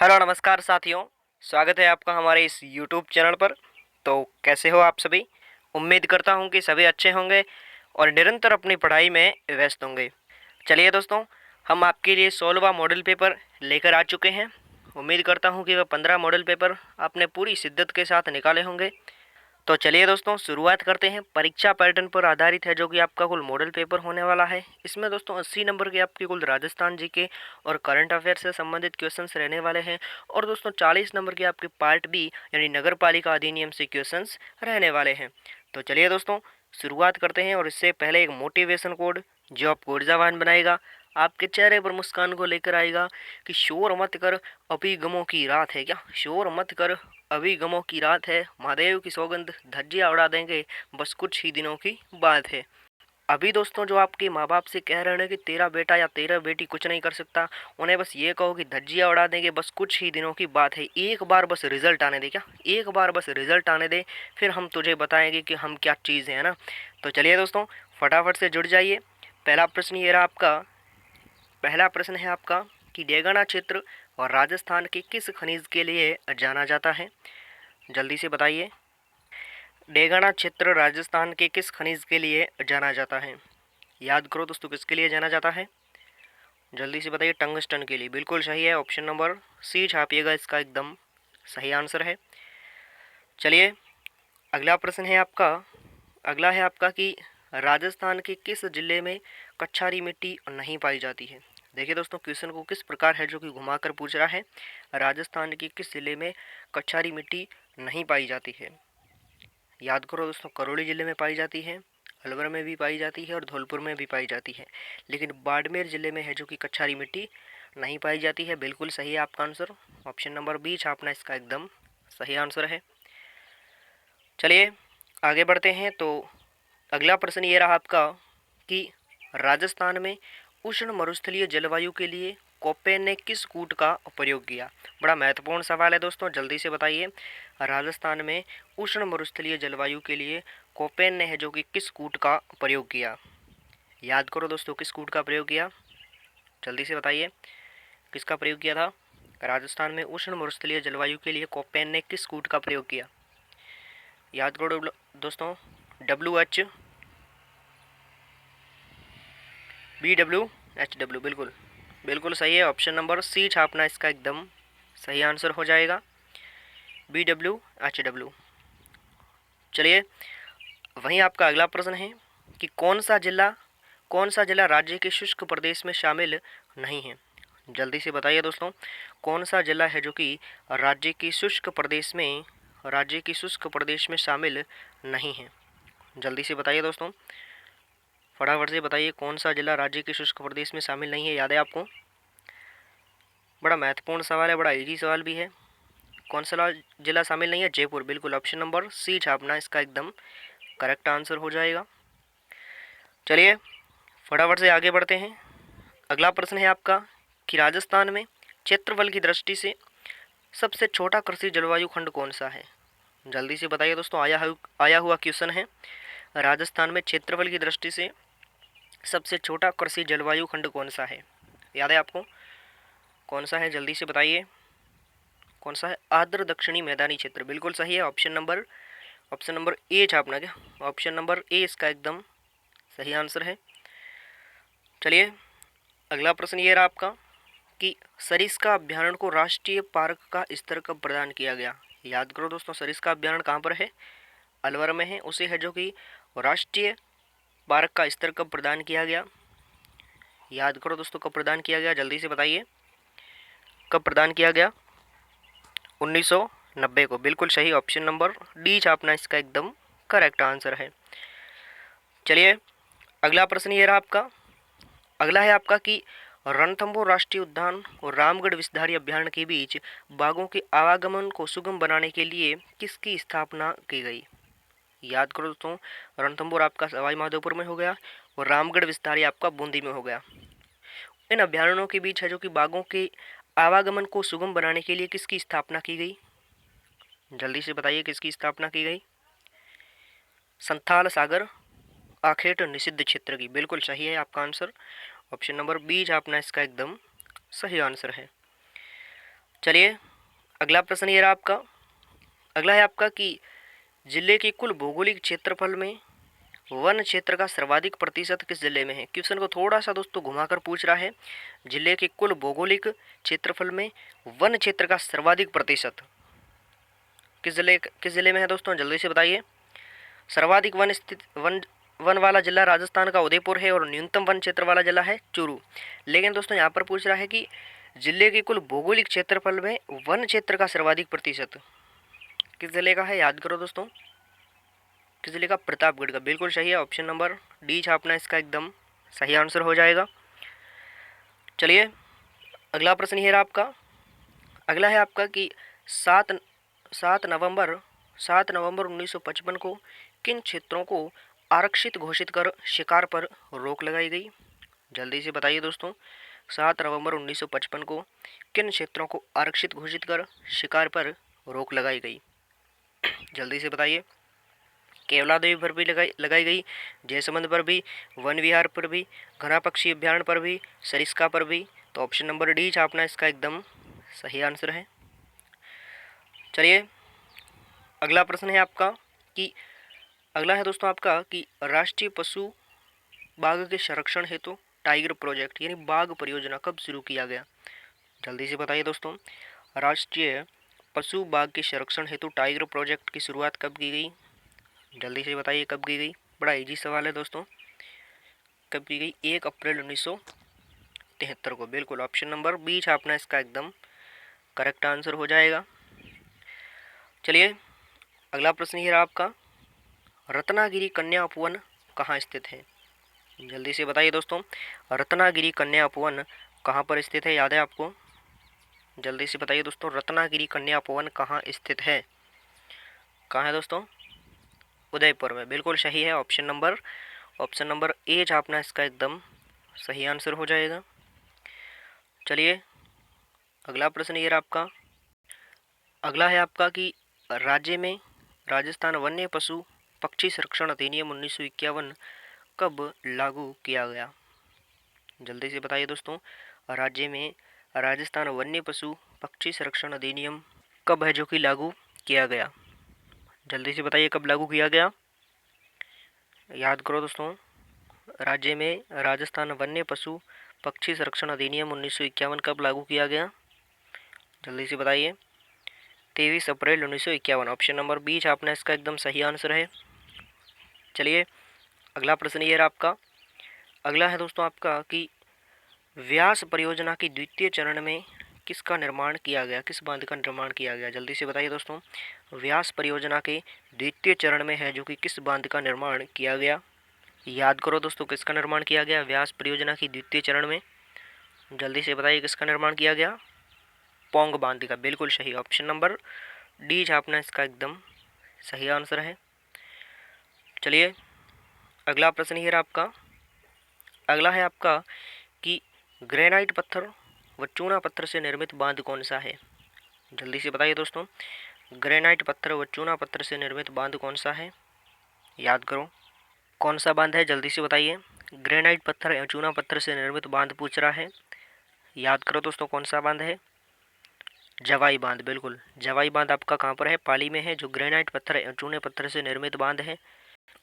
Hello नमस्कार साथियों। स्वागत है आपका हमारे इस यूट्यूब चैनल पर। तो कैसे हो आप सभी? उम्मीद करता हूँ कि सभी अच्छे होंगे और निरंतर अपनी पढ़ाई में व्यस्त होंगे। चलिए दोस्तों, हम आपके लिए 16वां मॉडल पेपर लेकर आ चुके हैं। उम्मीद करता हूँ कि वह 15 मॉडल पेपर आपने पूरी शिद्दत के साथ निकाले होंगे। तो चलिए दोस्तों, शुरुआत करते हैं। परीक्षा पैटर्न पर आधारित है जो कि आपका कुल मॉडल पेपर होने वाला है। इसमें दोस्तों 80 नंबर के आपके कुल राजस्थान जीके और करंट अफेयर से संबंधित क्वेश्चंस रहने वाले हैं। और दोस्तों 40 नंबर के आपके पार्ट बी यानी नगर पालिका अधिनियम से क्वेश्चंस रहने वाले हैं। तो चलिए दोस्तों, शुरुआत करते हैं। और इससे पहले एक मोटिवेशन कोड जो आपको ऊर्जावान बनाएगा, आपके चेहरे पर मुस्कान को लेकर आएगा कि शोर मत कर, अभी गमों की रात है। क्या शोर मत कर, अभी गमों की रात है, महादेव की सौगंध, धज्जियां उड़ा देंगे, बस कुछ ही दिनों की बात है। अभी दोस्तों जो आपके माँ बाप से कह रहे हैं कि तेरा बेटा या तेरा बेटी कुछ नहीं कर सकता, उन्हें बस ये कहो कि धज्जियां उड़ा देंगे, बस कुछ ही दिनों की बात है। एक बार बस रिजल्ट आने दे। क्या एक बार बस रिजल्ट आने दे, फिर हम तुझे बताएंगे कि हम क्या चीज़ है ना। तो चलिए दोस्तों, फटाफट से जुड़ जाइए। पहला प्रश्न ये रहा आपका। पहला प्रश्न है आपका कि डेगाना क्षेत्र और राजस्थान के किस खनिज के लिए जाना जाता है? जल्दी से बताइए। डेगाना क्षेत्र राजस्थान के किस खनिज के लिए जाना जाता है? याद करो दोस्तों, किसके लिए जाना जाता है? जल्दी से बताइए। टंगस्टन के लिए। बिल्कुल सही है। ऑप्शन नंबर सी छापिएगा, इसका एकदम सही आंसर है। चलिए, अगला प्रश्न है आपका। अगला है आपका कि राजस्थान के किस जिले में कच्छारी मिट्टी नहीं पाई जाती है? देखिए दोस्तों, क्वेश्चन को किस प्रकार है जो कि घुमाकर पूछ रहा है। राजस्थान के किस जिले में कच्छारी मिट्टी नहीं पाई जाती है? याद करो दोस्तों, करौली जिले में पाई जाती है, अलवर में भी पाई जाती है और धौलपुर में भी पाई जाती है। लेकिन बाड़मेर जिले में है जो कि कच्छारी मिट्टी नहीं पाई जाती है। बिल्कुल सही है आपका आंसर। ऑप्शन नंबर बी छापना इसका एकदम सही आंसर है। चलिए आगे बढ़ते हैं। तो अगला प्रश्न ये रहा आपका कि राजस्थान में उष्ण मरुस्थलीय जलवायु के लिए कोपेन ने किस कूट का प्रयोग किया? बड़ा महत्वपूर्ण सवाल है दोस्तों, जल्दी से बताइए। राजस्थान में उष्ण मरुस्थलीय जलवायु के लिए कोपेन ने है जो कि किस कूट का प्रयोग किया? याद करो दोस्तों, किस कूट का प्रयोग किया? जल्दी से बताइए, किसका प्रयोग किया था? राजस्थान में उष्ण मरुस्थलीय जलवायु के लिए कोपेन ने किस कूट का प्रयोग किया? याद करो दोस्तों। WH, BWHW। बिल्कुल बिल्कुल सही है। ऑप्शन नंबर सी छापना इसका एकदम सही आंसर हो जाएगा, BWHW। चलिए, वहीं आपका अगला प्रश्न है कि कौन सा जिला राज्य के शुष्क प्रदेश में शामिल नहीं है? जल्दी से बताइए दोस्तों, कौन सा जिला है जो कि राज्य की शुष्क प्रदेश में शामिल नहीं है? जल्दी से बताइए दोस्तों, फटाफट से बताइए कौन सा जिला राज्य के शुष्क प्रदेश में शामिल नहीं है। याद है आपको? बड़ा महत्वपूर्ण सवाल है, बड़ा इजी सवाल भी है। कौन सा जिला शामिल नहीं है? जयपुर। बिल्कुल ऑप्शन नंबर सी छापना इसका एकदम करेक्ट आंसर हो जाएगा। चलिए फटाफट से आगे बढ़ते हैं। अगला प्रश्न है आपका कि राजस्थान में क्षेत्रफल की दृष्टि से सबसे छोटा कृषि जलवायु खंड कौन सा है? जल्दी से बताइए दोस्तों, आया हुआ क्वेश्चन है। राजस्थान में क्षेत्रफल की दृष्टि से सबसे छोटा कृषि जलवायु खंड कौन सा है? याद है आपको? कौन सा है? जल्दी से बताइए, कौन सा है? आर्द्र दक्षिणी मैदानी क्षेत्र। बिल्कुल सही है। ऑप्शन नंबर ए छापना। क्या ऑप्शन नंबर ए इसका एकदम सही आंसर है। चलिए, अगला प्रश्न ये रहा आपका कि सरिस्का अभ्यारण्य को राष्ट्रीय पार्क का स्तर कब प्रदान किया गया? याद करो दोस्तों, सरिस्का अभ्यारण्य कहाँ पर है? अलवर में है। उसे है जो कि राष्ट्रीय पार्क का स्तर कब प्रदान किया गया? याद करो दोस्तों, कब प्रदान किया गया? जल्दी से बताइए, कब प्रदान किया गया? 1990 को। बिल्कुल सही। ऑप्शन नंबर डी छापना इसका एकदम करेक्ट आंसर है। चलिए, अगला प्रश्न ये रहा आपका। अगला है आपका कि रणथंभौर राष्ट्रीय उद्यान और रामगढ़ विषधारी अभ्यारण्य के बीच बाघों के आवागमन को सुगम बनाने के लिए किसकी स्थापना की गई? याद करो दोस्तों, रणथंभौर आपका सवाई माधोपुर में हो गया और रामगढ़ विषधारी आपका बूंदी में हो गया। इन अभ्यारण्यों के बीच है जो कि बाघों के आवागमन को सुगम बनाने के लिए किसकी स्थापना की गई? जल्दी से बताइए, किसकी स्थापना की गई? संथाल सागर आखेट निषिद्ध क्षेत्र की। बिल्कुल सही है आपका आंसर। ऑप्शन नंबर बी छापना इसका एकदम सही आंसर है। चलिए अगला प्रश्न ये रहा आपका। अगला है आपका कि जिले के कुल भौगोलिक क्षेत्रफल में वन क्षेत्र का सर्वाधिक प्रतिशत किस जिले में है। क्वेश्चन को थोड़ा सा दोस्तों घुमाकर पूछ रहा है। जिले के कुल भौगोलिक क्षेत्रफल में वन क्षेत्र का सर्वाधिक प्रतिशत किस जिले में है दोस्तों, जल्दी से बताइए। सर्वाधिक वन वाला जिला राजस्थान का उदयपुर है और न्यूनतम वन क्षेत्र वाला जिला है चूरू। लेकिन दोस्तों यहाँ पर पूछ रहा है कि जिले के कुल भौगोलिक क्षेत्रफल में वन क्षेत्र का सर्वाधिक प्रतिशत किस जिले का है, याद करो दोस्तों। किस जिले का, प्रतापगढ़ का। बिल्कुल सही है, ऑप्शन नंबर डी छापना इसका एकदम सही आंसर हो जाएगा। चलिए अगला प्रश्न ये रहा आपका। अगला है आपका कि सात सात नवंबर 1955 को किन क्षेत्रों को आरक्षित घोषित कर शिकार पर रोक लगाई गई। जल्दी से बताइए दोस्तों, 7 नवंबर 1955 को किन क्षेत्रों को आरक्षित घोषित कर शिकार पर रोक लगाई गई। जल्दी से बताइए। केवला देवी पर भी लगाई गई, जयसमंद पर भी, वन विहार पर भी, घना पक्षी अभ्यारण्य पर भी, सरिस्का पर भी। तो ऑप्शन नंबर डी छापना इसका एकदम सही आंसर है। चलिए अगला प्रश्न है आपका कि अगला है दोस्तों आपका कि राष्ट्रीय पशु बाघ के संरक्षण हेतु टाइगर प्रोजेक्ट यानी बाघ परियोजना कब शुरू किया गया। जल्दी से बताइए दोस्तों, राष्ट्रीय पशु बाघ के संरक्षण हेतु टाइगर प्रोजेक्ट की शुरुआत कब की गई। जल्दी से बताइए कब की गई। बड़ा इजी सवाल है दोस्तों, कब की गई। 1 अप्रैल 1973 को। बिल्कुल ऑप्शन नंबर बी छापना इसका एकदम करेक्ट आंसर हो जाएगा। चलिए अगला प्रश्न ये रहा आपका। रत्नागिरी कन्या उपवन कहाँ स्थित है। जल्दी से बताइए दोस्तों, रत्नागिरी कन्या उपवन कहाँ पर स्थित है, याद है आपको। जल्दी से बताइए दोस्तों, रत्नागिरी कन्या उपवन कहाँ स्थित है। कहाँ है दोस्तों, उदयपुर में। बिल्कुल सही है, ऑप्शन नंबर ए छापना इसका एकदम सही आंसर हो जाएगा। चलिए अगला प्रश्न ये रहा आपका। अगला है आपका कि राज्य में राजस्थान वन्य पशु पक्षी संरक्षण अधिनियम 1951 कब लागू किया गया। जल्दी से बताइए दोस्तों, राज्य में राजस्थान वन्य पशु पक्षी संरक्षण अधिनियम कब है जो कि लागू किया गया। जल्दी से बताइए कब लागू किया गया, याद करो दोस्तों। राज्य में राजस्थान वन्य पशु पक्षी संरक्षण अधिनियम 1951 कब लागू किया गया। जल्दी से बताइए। 23 अप्रैल 1951। ऑप्शन नंबर बी छापना इसका एकदम सही आंसर है। चलिए अगला प्रश्न ये रहा आपका। अगला है दोस्तों आपका कि व्यास परियोजना की द्वितीय चरण में किसका निर्माण किया गया, किस बांध का निर्माण किया गया। जल्दी से बताइए दोस्तों, व्यास परियोजना के द्वितीय चरण में है जो कि किस बांध का निर्माण किया गया। याद करो दोस्तों, किसका निर्माण किया गया व्यास परियोजना की द्वितीय चरण में। जल्दी से बताइए किसका निर्माण किया गया। पौंग बांध का। बिल्कुल सही, ऑप्शन नंबर डी छापना इसका एकदम सही आंसर है। चलिए अगला प्रश्न ये रहा आपका। अगला है आपका कि ग्रेनाइट पत्थर व चूना पत्थर से निर्मित बांध कौन सा है। जल्दी से बताइए दोस्तों, ग्रेनाइट पत्थर व चूना पत्थर से निर्मित बांध कौन सा है, याद करो कौन सा बांध है। जल्दी से बताइए। ग्रेनाइट पत्थर एवं चूना पत्थर से निर्मित बांध पूछ रहा है, याद करो दोस्तों कौन सा बांध है। जवाई बांध। बिल्कुल जवाई बांध आपका कहाँ पर है, पाली में है, जो ग्रेनाइट पत्थर एवं चूने पत्थर से निर्मित बांध है।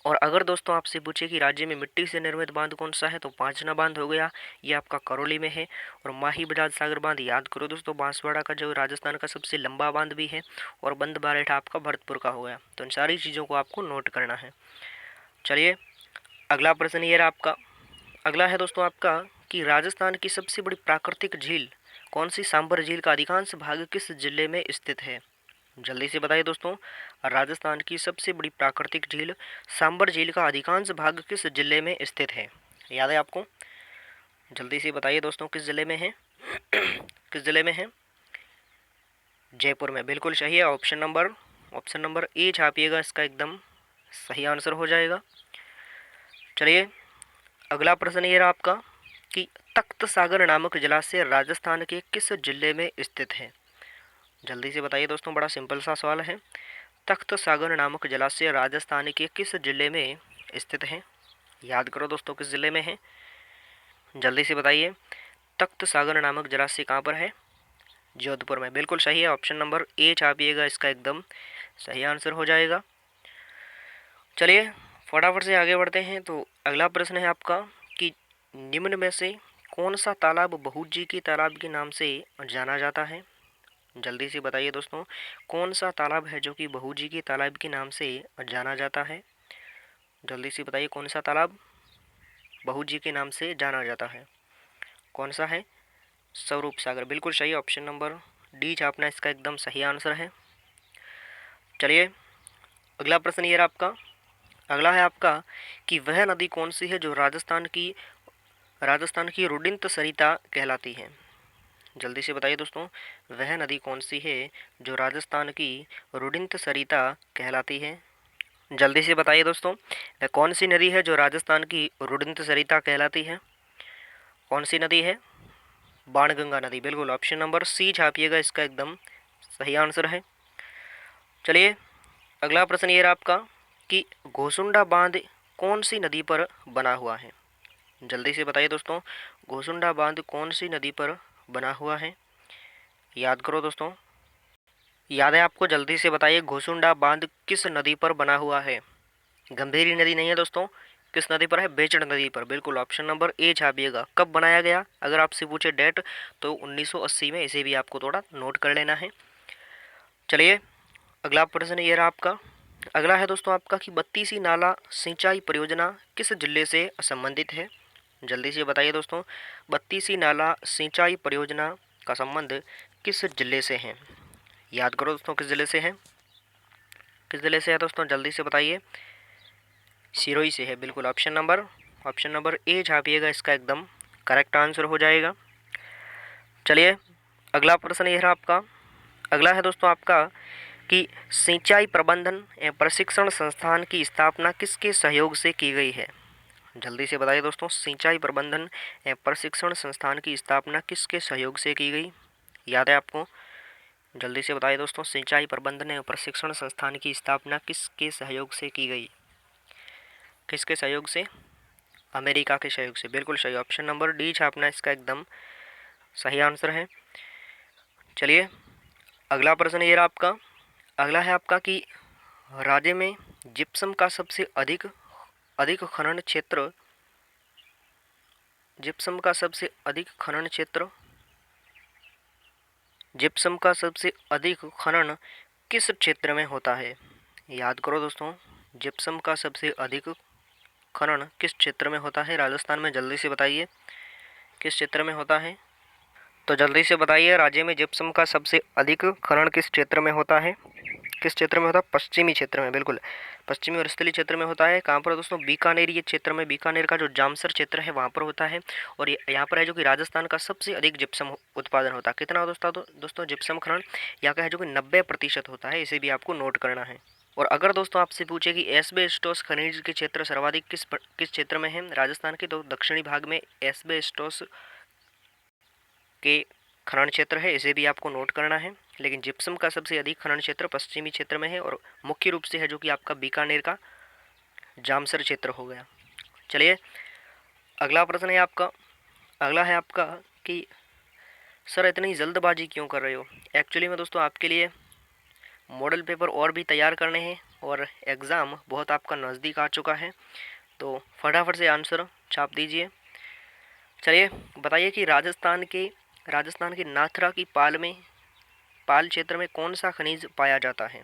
और अगर दोस्तों आपसे पूछे कि राज्य में मिट्टी से निर्मित बांध कौन सा है, तो पांचना बांध हो गया, ये आपका करौली में है। और माही बजाज सागर बांध, याद करो दोस्तों, बांसवाड़ा का जो राजस्थान का सबसे लंबा बांध भी है। और बंद बारेठा आपका भरतपुर का हो गया। तो इन सारी चीज़ों को आपको नोट करना है। चलिए अगला प्रश्न ये रहा आपका। अगला है दोस्तों आपका कि राजस्थान की सबसे बड़ी प्राकृतिक झील कौन सी। सांबर झील का अधिकांश भाग किस जिले में स्थित है। जल्दी से बताइए दोस्तों, राजस्थान की सबसे बड़ी प्राकृतिक झील सांबर झील का अधिकांश भाग किस जिले में स्थित है, याद है आपको। जल्दी से बताइए दोस्तों किस जिले में है किस जिले में है। जयपुर में। बिल्कुल सही है, ऑप्शन नंबर ए छापिएगा, इसका एकदम सही आंसर हो जाएगा। चलिए अगला प्रश्न ये रहा आपका कि तख्त सागर नामक जलाशय राजस्थान के किस जिले में स्थित है। जल्दी से बताइए दोस्तों, बड़ा सिंपल सा सवाल है। तख्त सागर नामक जलाशय राजस्थान के किस जिले में स्थित है, याद करो दोस्तों किस जिले में है। जल्दी से बताइए। तख्त सागर नामक जलाशय कहाँ पर है, जोधपुर में, बिल्कुल सही है। ऑप्शन नंबर ए छापिएगा, इसका एकदम सही आंसर हो जाएगा। चलिए फटाफट से आगे बढ़ते हैं। तो अगला प्रश्न है आपका कि निम्न में से कौन सा तालाब बहूजी की तालाब के नाम से जाना जाता है। जल्दी से बताइए दोस्तों, कौन सा तालाब है जो कि बहूजी की तालाब के नाम से जाना जाता है। जल्दी से बताइए कौन सा तालाब बहूजी के नाम से जाना जाता है, कौन सा है। स्वरूप सागर, बिल्कुल सही। ऑप्शन नंबर डी छापना इसका एकदम सही आंसर है। चलिए अगला प्रश्न ये रहा आपका। अगला है आपका कि वह नदी कौन सी है जो राजस्थान की रुडिंत सरिता कहलाती है। जल्दी से बताइए दोस्तों, वह नदी कौन सी है जो राजस्थान की रुडिंत सरिता कहलाती है। जल्दी से बताइए दोस्तों, वह कौन सी नदी है जो राजस्थान की रुडिंत सरिता कहलाती है। कौन सी नदी है, बाणगंगा नदी, बिल्कुल। ऑप्शन नंबर सी छापिएगा, इसका एकदम सही आंसर है। चलिए अगला प्रश्न ये रहा आपका कि घोसुंडा बांध कौन सी नदी पर बना हुआ है। जल्दी से बताइए दोस्तों, घोसुंडा बांध कौन सी नदी पर बना हुआ है। याद करो दोस्तों, याद है आपको, जल्दी से बताइए घोसुंडा बांध किस नदी पर बना हुआ है। गंभीरी नदी नहीं है दोस्तों, किस नदी पर है, बेचड़ नदी पर, बिल्कुल। ऑप्शन नंबर ए छापिएगा। कब बनाया गया, अगर आपसे पूछे डेट तो 1980 में, इसे भी आपको थोड़ा नोट कर लेना है। चलिए अगला प्रश्न ये रहा आपका। अगला है दोस्तों आपका कि बत्तीसी नाला सिंचाई परियोजना किस जिले से संबंधित है। जल्दी से बताइए दोस्तों, बत्तीसी नाला सिंचाई परियोजना का संबंध किस जिले से है। याद करो दोस्तों, किस जिले से है, किस जिले से है दोस्तों, जल्दी से बताइए। सिरोही से है, बिल्कुल। ऑप्शन नंबर ए छापिएगा, इसका एकदम करेक्ट आंसर हो जाएगा। चलिए अगला प्रश्न ये रहा आपका। अगला है दोस्तों आपका कि सिंचाई प्रबंधन एवं प्रशिक्षण संस्थान की स्थापना किसके सहयोग से की गई है। जल्दी से बताइए दोस्तों, सिंचाई प्रबंधन एवं प्रशिक्षण संस्थान की स्थापना किसके सहयोग से की गई। याद है आपको, जल्दी से बताइए दोस्तों, सिंचाई प्रबंधन एवं प्रशिक्षण संस्थान की स्थापना किसके सहयोग से की गई। किसके सहयोग से, अमेरिका के सहयोग से, बिल्कुल सही। ऑप्शन नंबर डी छापना इसका एकदम सही आंसर है। चलिए अगला प्रश्न ये रहा आपका। अगला है आपका कि राज्य में जिप्सम का सबसे अधिक अधिक खनन क्षेत्र, जिप्सम का सबसे अधिक खनन क्षेत्र, जिप्सम का सबसे अधिक खनन किस क्षेत्र में होता है। याद करो दोस्तों, जिप्सम का सबसे अधिक खनन किस क्षेत्र में होता है राजस्थान में। जल्दी से बताइए किस क्षेत्र में होता है। तो जल्दी से बताइए, राज्य में जिप्सम का सबसे अधिक खनन किस क्षेत्र में होता है। किस क्षेत्र में होता है, पश्चिमी क्षेत्र में, बिल्कुल। पश्चिमी और स्थलीय क्षेत्र में होता है। कहाँ पर दोस्तों, बीकानेर ये क्षेत्र में, बीकानेर का जो जामसर क्षेत्र है वहाँ पर होता है। और यहाँ पर है जो कि राजस्थान का सबसे अधिक जिप्सम उत्पादन होता है। कितना दोस्तों जिप्सम खनन यहाँ का है जो कि 90% होता है, इसे भी आपको नोट करना है। और अगर दोस्तों आपसे पूछे कि एस्बेस्टोस खनिज के क्षेत्र सर्वाधिक किस क्षेत्र में है राजस्थान के, तो दक्षिणी भाग में एस्बेस्टोस के खनन क्षेत्र है, इसे भी आपको नोट करना है। लेकिन जिप्सम का सबसे अधिक खनन क्षेत्र पश्चिमी क्षेत्र में है और मुख्य रूप से है जो कि आपका बीकानेर का जामसर क्षेत्र हो गया। चलिए अगला प्रश्न है आपका। अगला है आपका कि सर इतनी जल्दबाजी क्यों कर रहे हो। एक्चुअली में दोस्तों आपके लिए मॉडल पेपर और भी तैयार करने हैं और एग्ज़ाम बहुत आपका नज़दीक आ चुका है, तो फटाफट से आंसर छाप दीजिए। चलिए बताइए कि राजस्थान के नाथरा की पाल क्षेत्र में कौन सा खनिज पाया जाता है।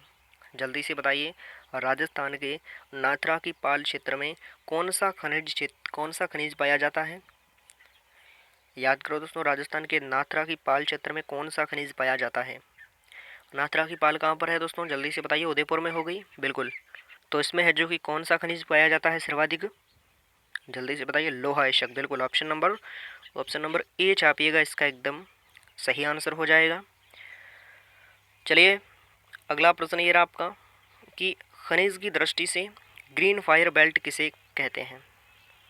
जल्दी से बताइए, राजस्थान के नाथरा की पाल क्षेत्र में कौन सा खनिज पाया जाता है। याद करो दोस्तों, राजस्थान के नाथरा की पाल क्षेत्र में कौन सा खनिज पाया जाता है। नाथरा की पाल कहाँ पर है दोस्तों, जल्दी से बताइए। उदयपुर में हो गई, बिल्कुल। तो इसमें है जो कि कौन सा खनिज पाया जाता है सर्वाधिक, जल्दी से बताइए। लोहा एशक, बिल्कुल। ऑप्शन नंबर ए छापिएगा, इसका एकदम सही आंसर हो जाएगा। चलिए अगला प्रश्न ये रहा आपका कि खनिज की दृष्टि से ग्रीन फायर बेल्ट किसे कहते हैं।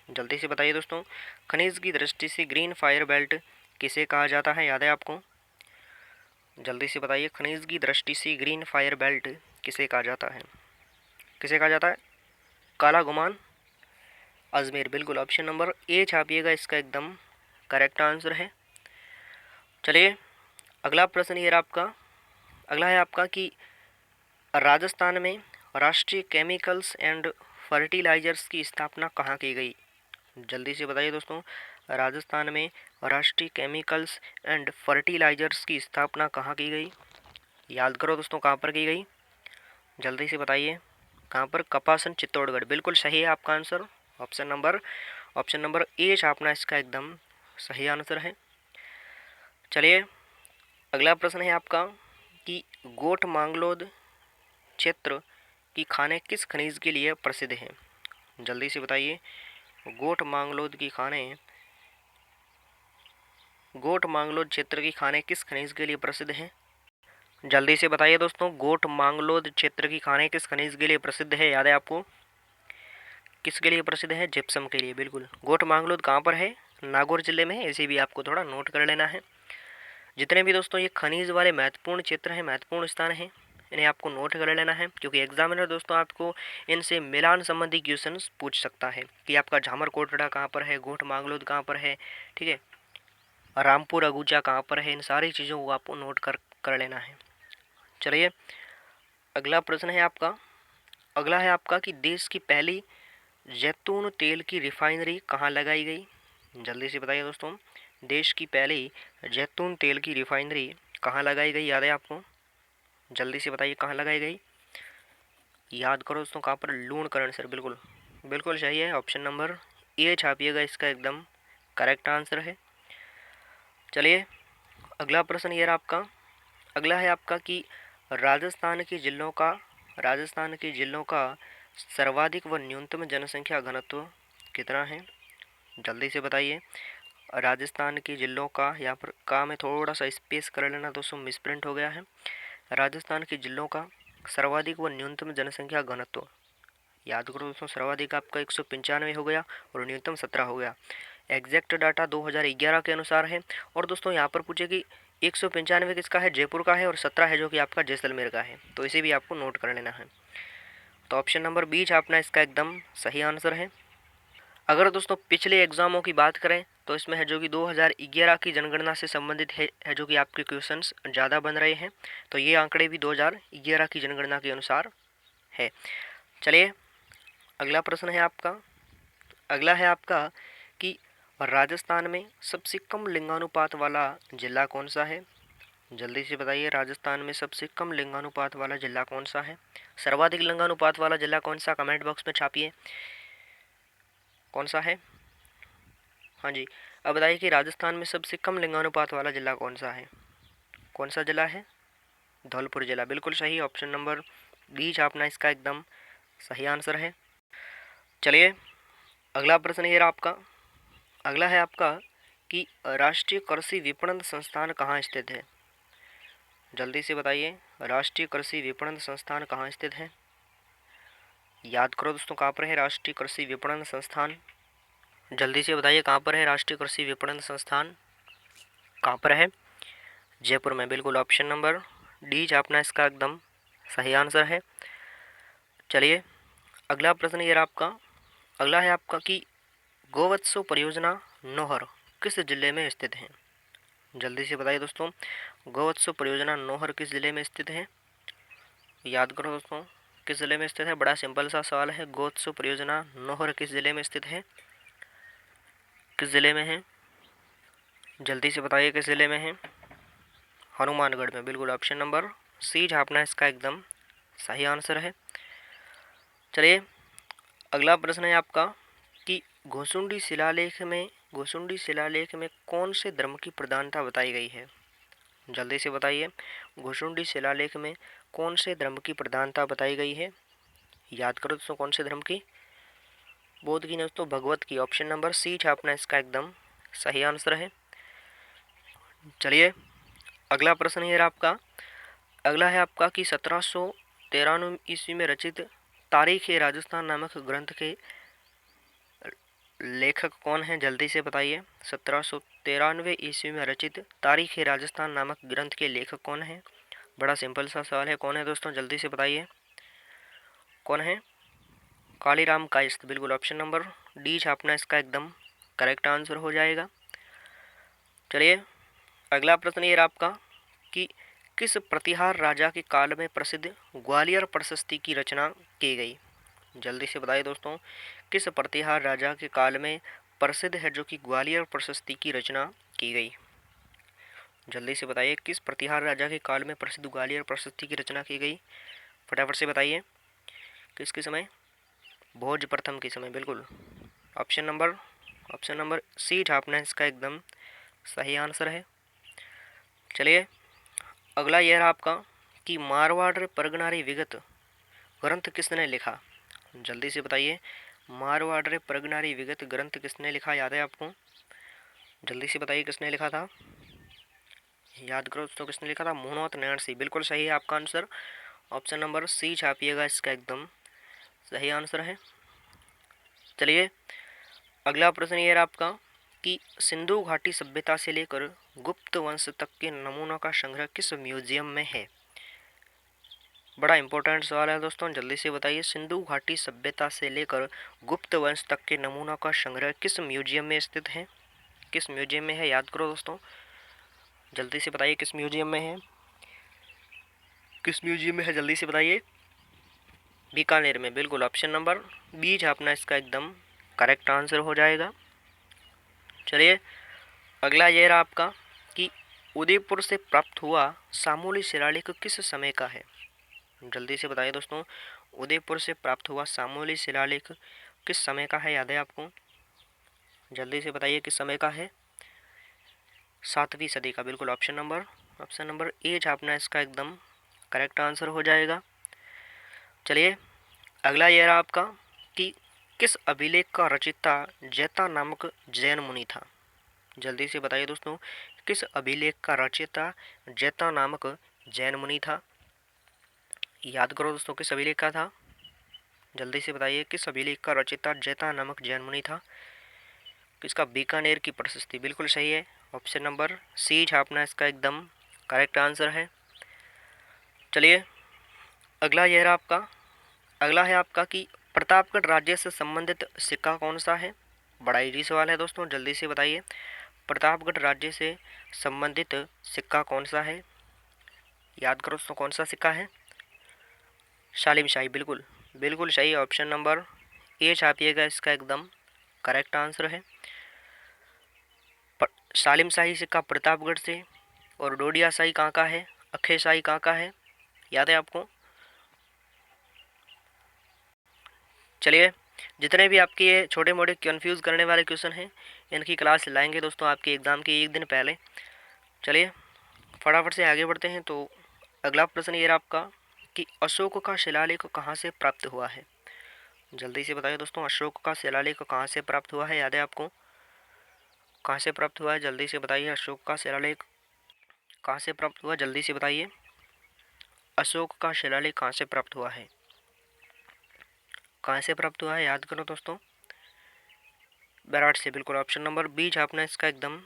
जल्दी से बताइए दोस्तों, खनिज की दृष्टि से ग्रीन फायर बेल्ट किसे कहा जाता है। याद है आपको, जल्दी से बताइए, खनिज की दृष्टि से ग्रीन फायर बेल्ट किसे कहा जाता है। किसे कहा जाता है, काला गुमान, अजमेर, बिल्कुल। ऑप्शन नंबर ए छापिएगा, इसका एकदम करेक्ट आंसर है। चलिए अगला प्रश्न ये रहा आपका, अगला है आपका कि राजस्थान में राष्ट्रीय केमिकल्स एंड फर्टिलाइजर्स की स्थापना कहाँ की गई? जल्दी से बताइए दोस्तों, राजस्थान में राष्ट्रीय केमिकल्स एंड फर्टिलाइजर्स की स्थापना कहाँ की गई? याद करो दोस्तों, कहाँ पर की गई? जल्दी से बताइए, कहाँ पर? कपासन, चित्तौड़गढ़। बिल्कुल सही है आपका आंसर। ऑप्शन नंबर ए छापना इसका एकदम सही आंसर है। चलिए, अगला प्रश्न है आपका कि गोट मांगलोद क्षेत्र की खाने किस खनिज के लिए प्रसिद्ध हैं? जल्दी से बताइए, गोट मांगलोद की खाने, गोट मांगलोद क्षेत्र की खाने किस खनिज के लिए प्रसिद्ध हैं? जल्दी से बताइए दोस्तों, गोट मांगलोद क्षेत्र की खाने किस खनिज के लिए प्रसिद्ध है? याद है आपको? किसके लिए प्रसिद्ध है? जिप्सम के लिए। बिल्कुल। गोट मांगलोद कहाँ पर है? नागौर जिले में है। इसे भी आपको थोड़ा नोट कर लेना है। जितने भी दोस्तों ये खनिज वाले महत्वपूर्ण क्षेत्र हैं, महत्वपूर्ण स्थान हैं, इन्हें आपको नोट कर लेना है, क्योंकि एग्जामिनर दोस्तों आपको इनसे मिलान संबंधी क्वेश्चंस पूछ सकता है कि आपका झामर कोटड़ा कहाँ पर है, गोट मांगलोद कहाँ पर है, ठीक है, रामपुर अगूचा कहाँ पर है। इन सारी चीज़ों को आपको नोट कर लेना है। चलिए, अगला प्रश्न है आपका, अगला है आपका कि देश की पहली जैतून तेल की रिफाइनरी कहाँ लगाई गई? जल्दी से बताइए दोस्तों, देश की पहली जैतून तेल की रिफाइनरी कहाँ लगाई गई? याद है आपको? जल्दी से बताइए, कहाँ लगाई गई? याद करो दोस्तों, कहाँ पर? लूणकरण सर। बिल्कुल, बिल्कुल सही है। ऑप्शन नंबर ए छापिएगा, इसका एकदम करेक्ट आंसर है। चलिए, अगला प्रश्न ये रहा आपका, अगला है आपका कि राजस्थान के जिलों का सर्वाधिक व न्यूनतम जनसंख्या घनत्व कितना है? जल्दी से बताइए, राजस्थान के जिलों का, यहाँ पर का में थोड़ा सा स्पेस कर लेना दोस्तों, मिसप्रिंट हो गया है। राजस्थान के जिलों का सर्वाधिक व न्यूनतम जनसंख्या घनत्व, याद करो दोस्तों, सर्वाधिक आपका 195 हो गया और न्यूनतम 17 हो गया। एग्जैक्ट डाटा 2011 के अनुसार है। और दोस्तों यहाँ पर पूछे कि 195 किसका है? जयपुर का है। और 17 है जो कि आपका जैसलमेर का है। तो इसे भी आपको नोट कर लेना है। तो ऑप्शन नंबर बी छापना इसका एकदम सही आंसर है। अगर दोस्तों पिछले एग्जामों की बात करें तो इसमें है जो कि 2011 की जनगणना से संबंधित है जो कि आपके क्वेश्चंस ज़्यादा बन रहे हैं। तो ये आंकड़े भी 2011 की जनगणना के अनुसार है। चलिए, अगला प्रश्न है आपका, अगला है आपका कि राजस्थान में सबसे कम लिंगानुपात वाला जिला कौन सा है? जल्दी से बताइए, राजस्थान में सबसे कम लिंगानुपात वाला जिला कौन सा है? सर्वाधिक लिंगानुपात वाला जिला कौन सा? कमेंट बॉक्स में छापिए, कौन सा है? हाँ जी, अब बताइए कि राजस्थान में सबसे कम लिंगानुपात वाला जिला कौन सा है? कौन सा जिला है? धौलपुर जिला। बिल्कुल सही। ऑप्शन नंबर बी छापना इसका एकदम सही आंसर है। चलिए, अगला प्रश्न ये रहा आपका, अगला है आपका कि राष्ट्रीय कृषि विपणन संस्थान कहाँ स्थित है? जल्दी से बताइए, राष्ट्रीय कृषि विपणन संस्थान कहाँ स्थित है? याद करो दोस्तों, कहाँ पर है राष्ट्रीय कृषि विपणन संस्थान? जल्दी से बताइए, कहाँ पर है राष्ट्रीय कृषि विपणन संस्थान? कहाँ पर है? जयपुर में। बिल्कुल, ऑप्शन नंबर डी छापना इसका एकदम सही आंसर है। चलिए, अगला प्रश्न ये रहा आपका, अगला है आपका कि गोवत्सो परियोजना नौहर किस जिले में स्थित है? जल्दी से बताइए दोस्तों, गोवत्सो परियोजना नौहर किस जिले में स्थित है? याद करो दोस्तों, किस जिले में स्थित है? बड़ा सिंपल सा सवाल है। गोवत्सो परियोजना नौहर किस जिले में स्थित है? किस जिले में है? जल्दी से बताइए, किस जिले में है? हनुमानगढ़ में। बिल्कुल, ऑप्शन नंबर सी छापना इसका एकदम सही आंसर है। चलिए, अगला प्रश्न है आपका कि घोसुंडी शिलालेख में कौन से धर्म की प्रधानता बताई गई है? जल्दी से बताइए, घोसुंडी शिलालेख में कौन से धर्म की प्रधानता बताई गई है? याद करो दोस्तों, कौन से धर्म की? बौद्ध की, दोस्तों भगवत की। ऑप्शन नंबर सी छापना इसका एकदम सही आंसर है। चलिए, अगला प्रश्न ये रहा आपका, अगला है आपका कि 1793 ईस्वी में रचित तारीख ए राजस्थान नामक ग्रंथ के लेखक कौन है? जल्दी से बताइए, 1793 ईस्वी में रचित तारीख ए राजस्थान नामक ग्रंथ के लेखक कौन है? बड़ा सिंपल सा सवाल है, कौन है दोस्तों? जल्दी से बताइए, कौन है? कालीराम कायस्थ। बिल्कुल, ऑप्शन नंबर डी छापना इसका एकदम करेक्ट आंसर हो जाएगा। चलिए, अगला प्रश्न ये रहा आपका कि किस प्रतिहार राजा के काल में प्रसिद्ध ग्वालियर प्रशस्ति की रचना की गई। जल्दी से बताइए दोस्तों, किस प्रतिहार राजा के काल में प्रसिद्ध है जो कि ग्वालियर प्रशस्ति की रचना की गई। जल्दी से बताइए, किस प्रतिहार राजा के काल में प्रसिद्ध ग्वालियर प्रशस्ति की रचना की गई। फटाफट से बताइए, किसके समय? भोज प्रथम के समय, बिल्कुल। ऑप्शन नंबर सी छापना इसका एकदम सही आंसर है। चलिए, अगला यह रहा आपका कि मारवाड़ परगनारी विगत ग्रंथ किसने लिखा। जल्दी से बताइए, मारवाड़ परगनारी विगत ग्रंथ किसने लिखा, याद है आपको? जल्दी से बताइए, किसने लिखा था? याद करो दोस्तों, किसने लिखा था? मुहम्मद नैणसी, बिल्कुल सही है आपका आंसर। ऑप्शन नंबर सी छापिएगा, इसका एकदम सही आंसर है। चलिए, अगला प्रश्न ये रहा आपका कि सिंधु घाटी सभ्यता से लेकर गुप्त वंश तक के नमूनों का संग्रह किस म्यूजियम में है। बड़ा इंपॉर्टेंट सवाल है दोस्तों, जल्दी से बताइए, सिंधु घाटी सभ्यता से लेकर गुप्त वंश तक के नमूनों का संग्रह किस म्यूजियम में स्थित है। किस म्यूजियम में है, याद करो दोस्तों, जल्दी से बताइए, किस म्यूजियम में है? किस म्यूजियम में है, जल्दी से बताइए। बीकानेर में, बिल्कुल। ऑप्शन नंबर बी छापना इसका एकदम करेक्ट आंसर हो जाएगा। चलिए, अगला ये रहा आपका कि उदयपुर से प्राप्त हुआ सामोली शिलालेख किस समय का है। जल्दी से बताइए दोस्तों, उदयपुर से प्राप्त हुआ सामोली शिलालेख किस समय का है, याद है आपको? जल्दी से बताइए, किस समय का है? 7वीं सदी का, बिल्कुल। ऑप्शन नंबर ए छापना इसका एकदम करेक्ट आंसर हो जाएगा। चलिए, अगला यह रहा आपका कि किस अभिलेख का रचयिता जैता नामक जैन मुनि था। जल्दी से बताइए दोस्तों, किस अभिलेख का रचयिता जैता नामक जैन मुनि था। याद करो दोस्तों, किस अभिलेख का था? जल्दी से बताइए, किस अभिलेख का रचयिता जैता नामक जैन मुनि था। किसका? बीकानेर की प्रशस्ति, बिल्कुल सही है। ऑप्शन नंबर सी छापना इसका एकदम करेक्ट आंसर है। चलिए, अगला यह रहा आपका, अगला है आपका कि प्रतापगढ़ राज्य से संबंधित सिक्का कौन सा है। बड़ा इजी सवाल है दोस्तों, जल्दी से बताइए, प्रतापगढ़ राज्य से संबंधित सिक्का कौन सा है। याद करो दोस्तों, कौन सा सिक्का है? शालिम शाही, बिल्कुल बिल्कुल सही। ऑप्शन नंबर ए छापिएगा, इसका एकदम करेक्ट आंसर है। शालिम शाही सिक्का प्रतापगढ़ से, और डोडिया शाही कहाँ का है, अक्षय शाही कहाँ का है, याद है आपको? चलिए, जितने भी आपके ये छोटे मोटे कंफ्यूज करने वाले क्वेश्चन हैं, इनकी क्लास लाएंगे दोस्तों आपके एग्ज़ाम के एक दिन पहले। चलिए, फटाफट से आगे बढ़ते हैं। तो अगला प्रश्न ये रहा आपका कि अशोक का शिलालेख कहाँ से प्राप्त हुआ है। जल्दी से बताइए दोस्तों, अशोक का शिलालेख कहाँ से प्राप्त हुआ है, याद है आपको? कहाँ से प्राप्त हुआ है, जल्दी से बताइए। अशोक का शिलालेख कहाँ से प्राप्त हुआ, जल्दी से बताइए। अशोक का शिलालेख कहाँ से प्राप्त हुआ है, कहाँ से प्राप्त हुआ है, याद करो दोस्तों। बेराट से, बिल्कुल। ऑप्शन नंबर बी छापना इसका एकदम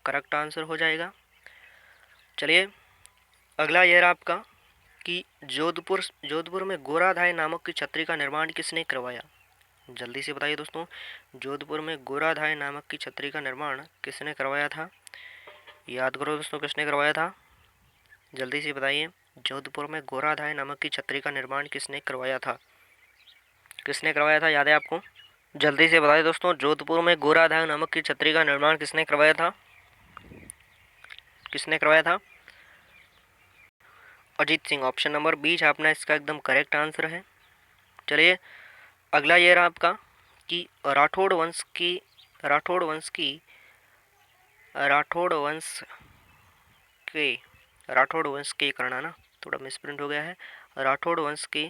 करेक्ट आंसर हो जाएगा। चलिए, अगला यह रहा आपका कि जोधपुर में गोराधाय नामक की छतरी का निर्माण किसने करवाया। जल्दी से बताइए दोस्तों, जोधपुर में गोराधाय नामक की छतरी का निर्माण किसने करवाया था। याद करो दोस्तों, किसने करवाया था, जल्दी से बताइए। जोधपुर में गोराधाय नामक की छतरी का निर्माण किसने करवाया था, किसने करवाया था, याद है आपको? जल्दी से बताइए दोस्तों, जोधपुर में गोराधाय नामक की छतरी का निर्माण किसने करवाया था, किसने करवाया था? Ajit Singh. Option number B छापना इसका एकदम करेक्ट आंसर है। चलिए, अगला ये रहा आपका कि राठौड़ वंश की राठौड़ वंश के राठौड़ वंश के करना ना थोड़ा मिसप्रिंट हो गया है। राठौड़ वंश के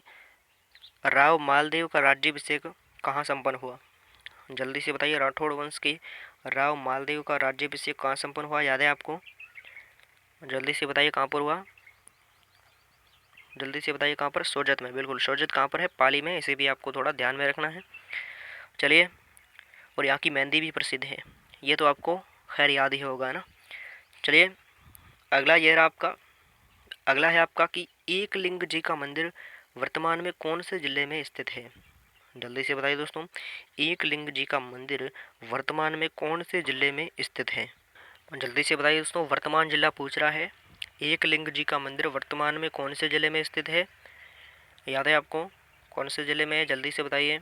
राव मालदेव का राज्याभिषेक कहाँ संपन्न हुआ। जल्दी से बताइए, राठौड़ वंश के राव मालदेव का राज्याभिषेक कहाँ संपन्न हुआ, याद है आपको? जल्दी से बताइए, कहाँ पर हुआ, जल्दी से बताइए, कहाँ पर? सोजत में, बिल्कुल। सोजत कहाँ पर है? पाली में, इसे भी आपको थोड़ा ध्यान में रखना है। चलिए, और यहाँ की मेहंदी भी प्रसिद्ध है, ये तो आपको खैर याद ही होगा ना। चलिए, अगला ये रहा आपका, अगला है आपका कि एकलिंग जी का मंदिर वर्तमान में कौन से जिले में स्थित है। जल्दी से बताइए दोस्तों, एकलिंग जी का मंदिर वर्तमान में कौन से जिले में स्थित है। जल्दी से बताइए दोस्तों, वर्तमान जिला पूछ रहा है, एकलिंग जी का मंदिर वर्तमान में कौन से जिले में स्थित है? याद है आपको? कौन से जिले में है, जल्दी से बताइए।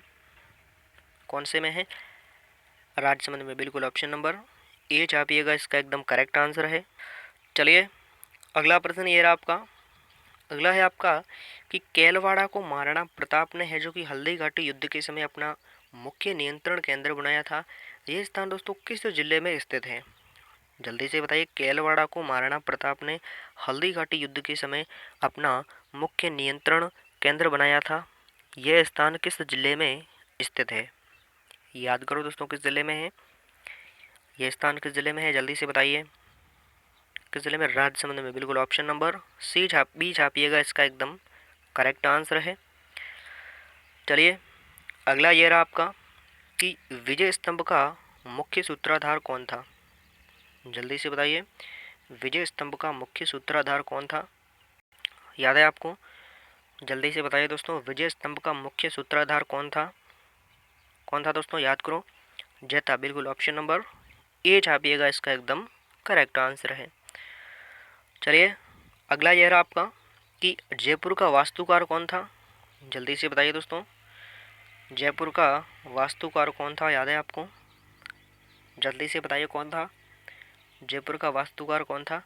कौन से में है? राजसमंद में, बिल्कुल ऑप्शन नंबर ए छापिएगा, इसका एकदम करेक्ट आंसर है। चलिए अगला प्रश्न ये रहा आपका। अगला है आपका कि केलवाड़ा को महाराणा प्रताप ने है जो कि हल्दी घाटी युद्ध के समय अपना मुख्य नियंत्रण केंद्र बनाया था, यह स्थान दोस्तों किस जिले में स्थित है? जल्दी से बताइए। केलवाड़ा को महाराणा प्रताप ने हल्दी घाटी युद्ध के समय अपना मुख्य नियंत्रण केंद्र बनाया था, यह स्थान किस जिले में स्थित है? याद करो दोस्तों, किस जिले में है यह स्थान? किस जिले में है, जल्दी से बताइए। किस जिले में? राजसमंद में, बिल्कुल ऑप्शन नंबर बी छापिएगा, इसका एकदम करेक्ट आंसर है। चलिए अगला ये रहा आपका कि विजय स्तंभ का मुख्य सूत्रधार कौन था? जल्दी से बताइए। विजय स्तंभ का मुख्य सूत्रधार कौन था? याद है आपको? जल्दी से बताइए दोस्तों, विजय स्तंभ का मुख्य सूत्रधार कौन था? कौन था दोस्तों, याद करो। जैता, बिल्कुल ऑप्शन नंबर ए छापिएगा, इसका एकदम करेक्ट आंसर है। चलिए अगला यह रहा आपका कि जयपुर का वास्तुकार कौन था? जल्दी से बताइए दोस्तों, जयपुर का वास्तुकार कौन था? याद है आपको? जल्दी से बताइए कौन था? जयपुर का वास्तुकार कौन था?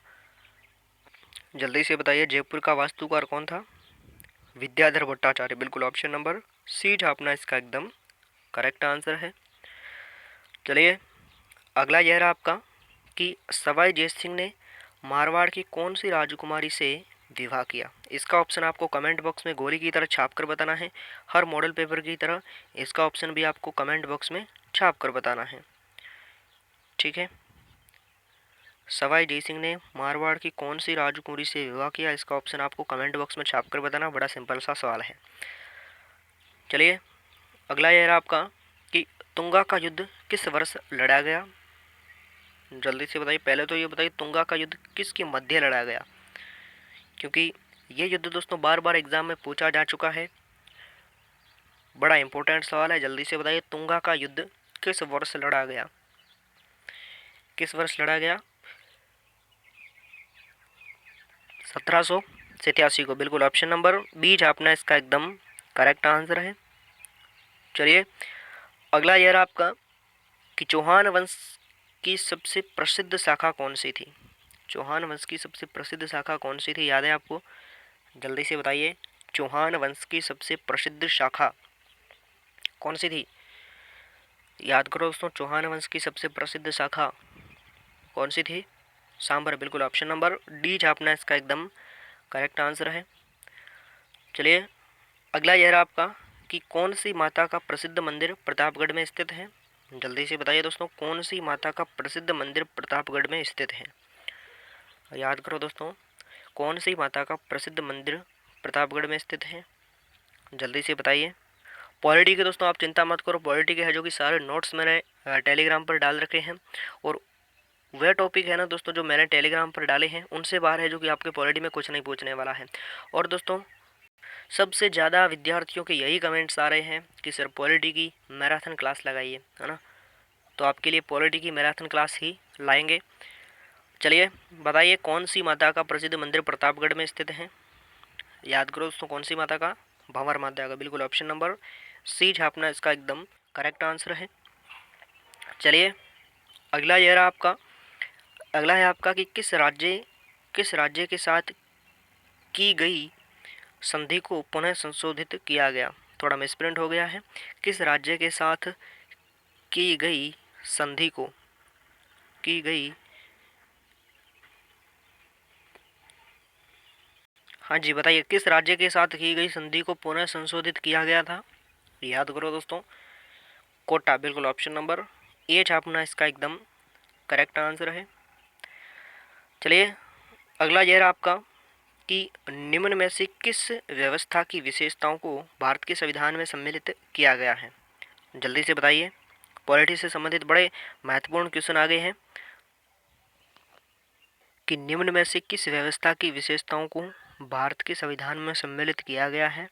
जल्दी से बताइए, जयपुर का वास्तुकार कौन था? विद्याधर भट्टाचार्य, बिल्कुल ऑप्शन नंबर सी छापना, इसका एकदम करेक्ट आंसर है। चलिए अगला यह रहा आपका कि सवाई जयसिंह ने मारवाड़ की कौन सी राजकुमारी से विवाह किया? इसका ऑप्शन आपको कमेंट बॉक्स में गोली की तरह छाप कर बताना है, हर मॉडल पेपर की तरह इसका ऑप्शन भी आपको कमेंट बॉक्स में छाप कर बताना है, ठीक है। सवाई जयसिंह ने मारवाड़ की कौन सी राजकुमारी से विवाह किया? इसका ऑप्शन आपको कमेंट बॉक्स में छाप कर बताना, बड़ा सिंपल सा सवाल है। चलिए अगला यह रहा आपका कि तुंगा का युद्ध किस वर्ष लड़ा गया? जल्दी से बताइए। पहले तो ये बताइए, तुंगा का युद्ध किसके मध्य लड़ा गया? क्योंकि ये युद्ध दोस्तों बार बार एग्जाम में पूछा जा चुका है, बड़ा इंपॉर्टेंट सवाल है। जल्दी से बताइए, तुंगा का युद्ध किस वर्ष लड़ा गया? किस वर्ष लड़ा गया? 1787 को, बिल्कुल ऑप्शन नंबर बी छापना, इसका एकदम करेक्ट आंसर है। चलिए अगला यह रहा आपका कि चौहान वंश की सबसे प्रसिद्ध शाखा कौन सी थी? चौहान वंश की सबसे प्रसिद्ध शाखा कौन सी थी? याद है आपको? जल्दी से बताइए, चौहान वंश की सबसे प्रसिद्ध शाखा कौन सी थी? याद करो दोस्तों, चौहान वंश की सबसे प्रसिद्ध शाखा कौन सी थी? सांबर, बिल्कुल ऑप्शन नंबर डी छापना, इसका एकदम करेक्ट आंसर है। चलिए अगला यह रहा आपका कि कौन सी माता का प्रसिद्ध मंदिर प्रतापगढ़ में स्थित है? जल्दी से बताइए दोस्तों, कौन सी माता का प्रसिद्ध मंदिर प्रतापगढ़ में स्थित है? याद करो दोस्तों, कौन सी माता का प्रसिद्ध मंदिर प्रतापगढ़ में स्थित है? जल्दी से बताइए। पॉलिटी के दोस्तों आप चिंता मत करो, पॉलिटी के है जो कि सारे नोट्स मैंने टेलीग्राम पर डाल रखे हैं, और वह टॉपिक है ना दोस्तों जो मैंने टेलीग्राम पर डाले हैं उनसे बाहर है जो कि आपके पॉलिटी में कुछ नहीं पूछने वाला है। और दोस्तों सबसे ज़्यादा विद्यार्थियों के यही कमेंट्स आ रहे हैं कि सर पॉलिटी की मैराथन क्लास लगाइए, है ना, तो आपके लिए पॉलिटी की मैराथन क्लास ही लाएंगे। चलिए बताइए, कौन सी माता का प्रसिद्ध मंदिर प्रतापगढ़ में स्थित है? याद करो दोस्तों, कौन सी माता का? भंवर माता का, बिल्कुल ऑप्शन नंबर सी छापना, इसका एकदम करेक्ट आंसर है। चलिए अगला यह रहा आपका। अगला है आपका कि किस राज्य के साथ की गई संधि को पुनः संशोधित किया गया? थोड़ा मिसप्रिंट हो गया है। किस राज्य के साथ की गई संधि को की गई हाँ जी बताइए, किस राज्य के साथ की गई संधि को पुनः संशोधित किया गया था? याद करो दोस्तों, कोटा, बिल्कुल ऑप्शन नंबर ए छापना, इसका एकदम करेक्ट आंसर है। चलिए अगला यह रहा आपका कि निम्न में से किस व्यवस्था की विशेषताओं को भारत के संविधान में सम्मिलित किया गया है? जल्दी से बताइए। पॉलिटी से संबंधित बड़े महत्वपूर्ण क्वेश्चन आ गए हैं कि निम्न में से किस व्यवस्था की विशेषताओं को भारत के संविधान में सम्मिलित किया गया है?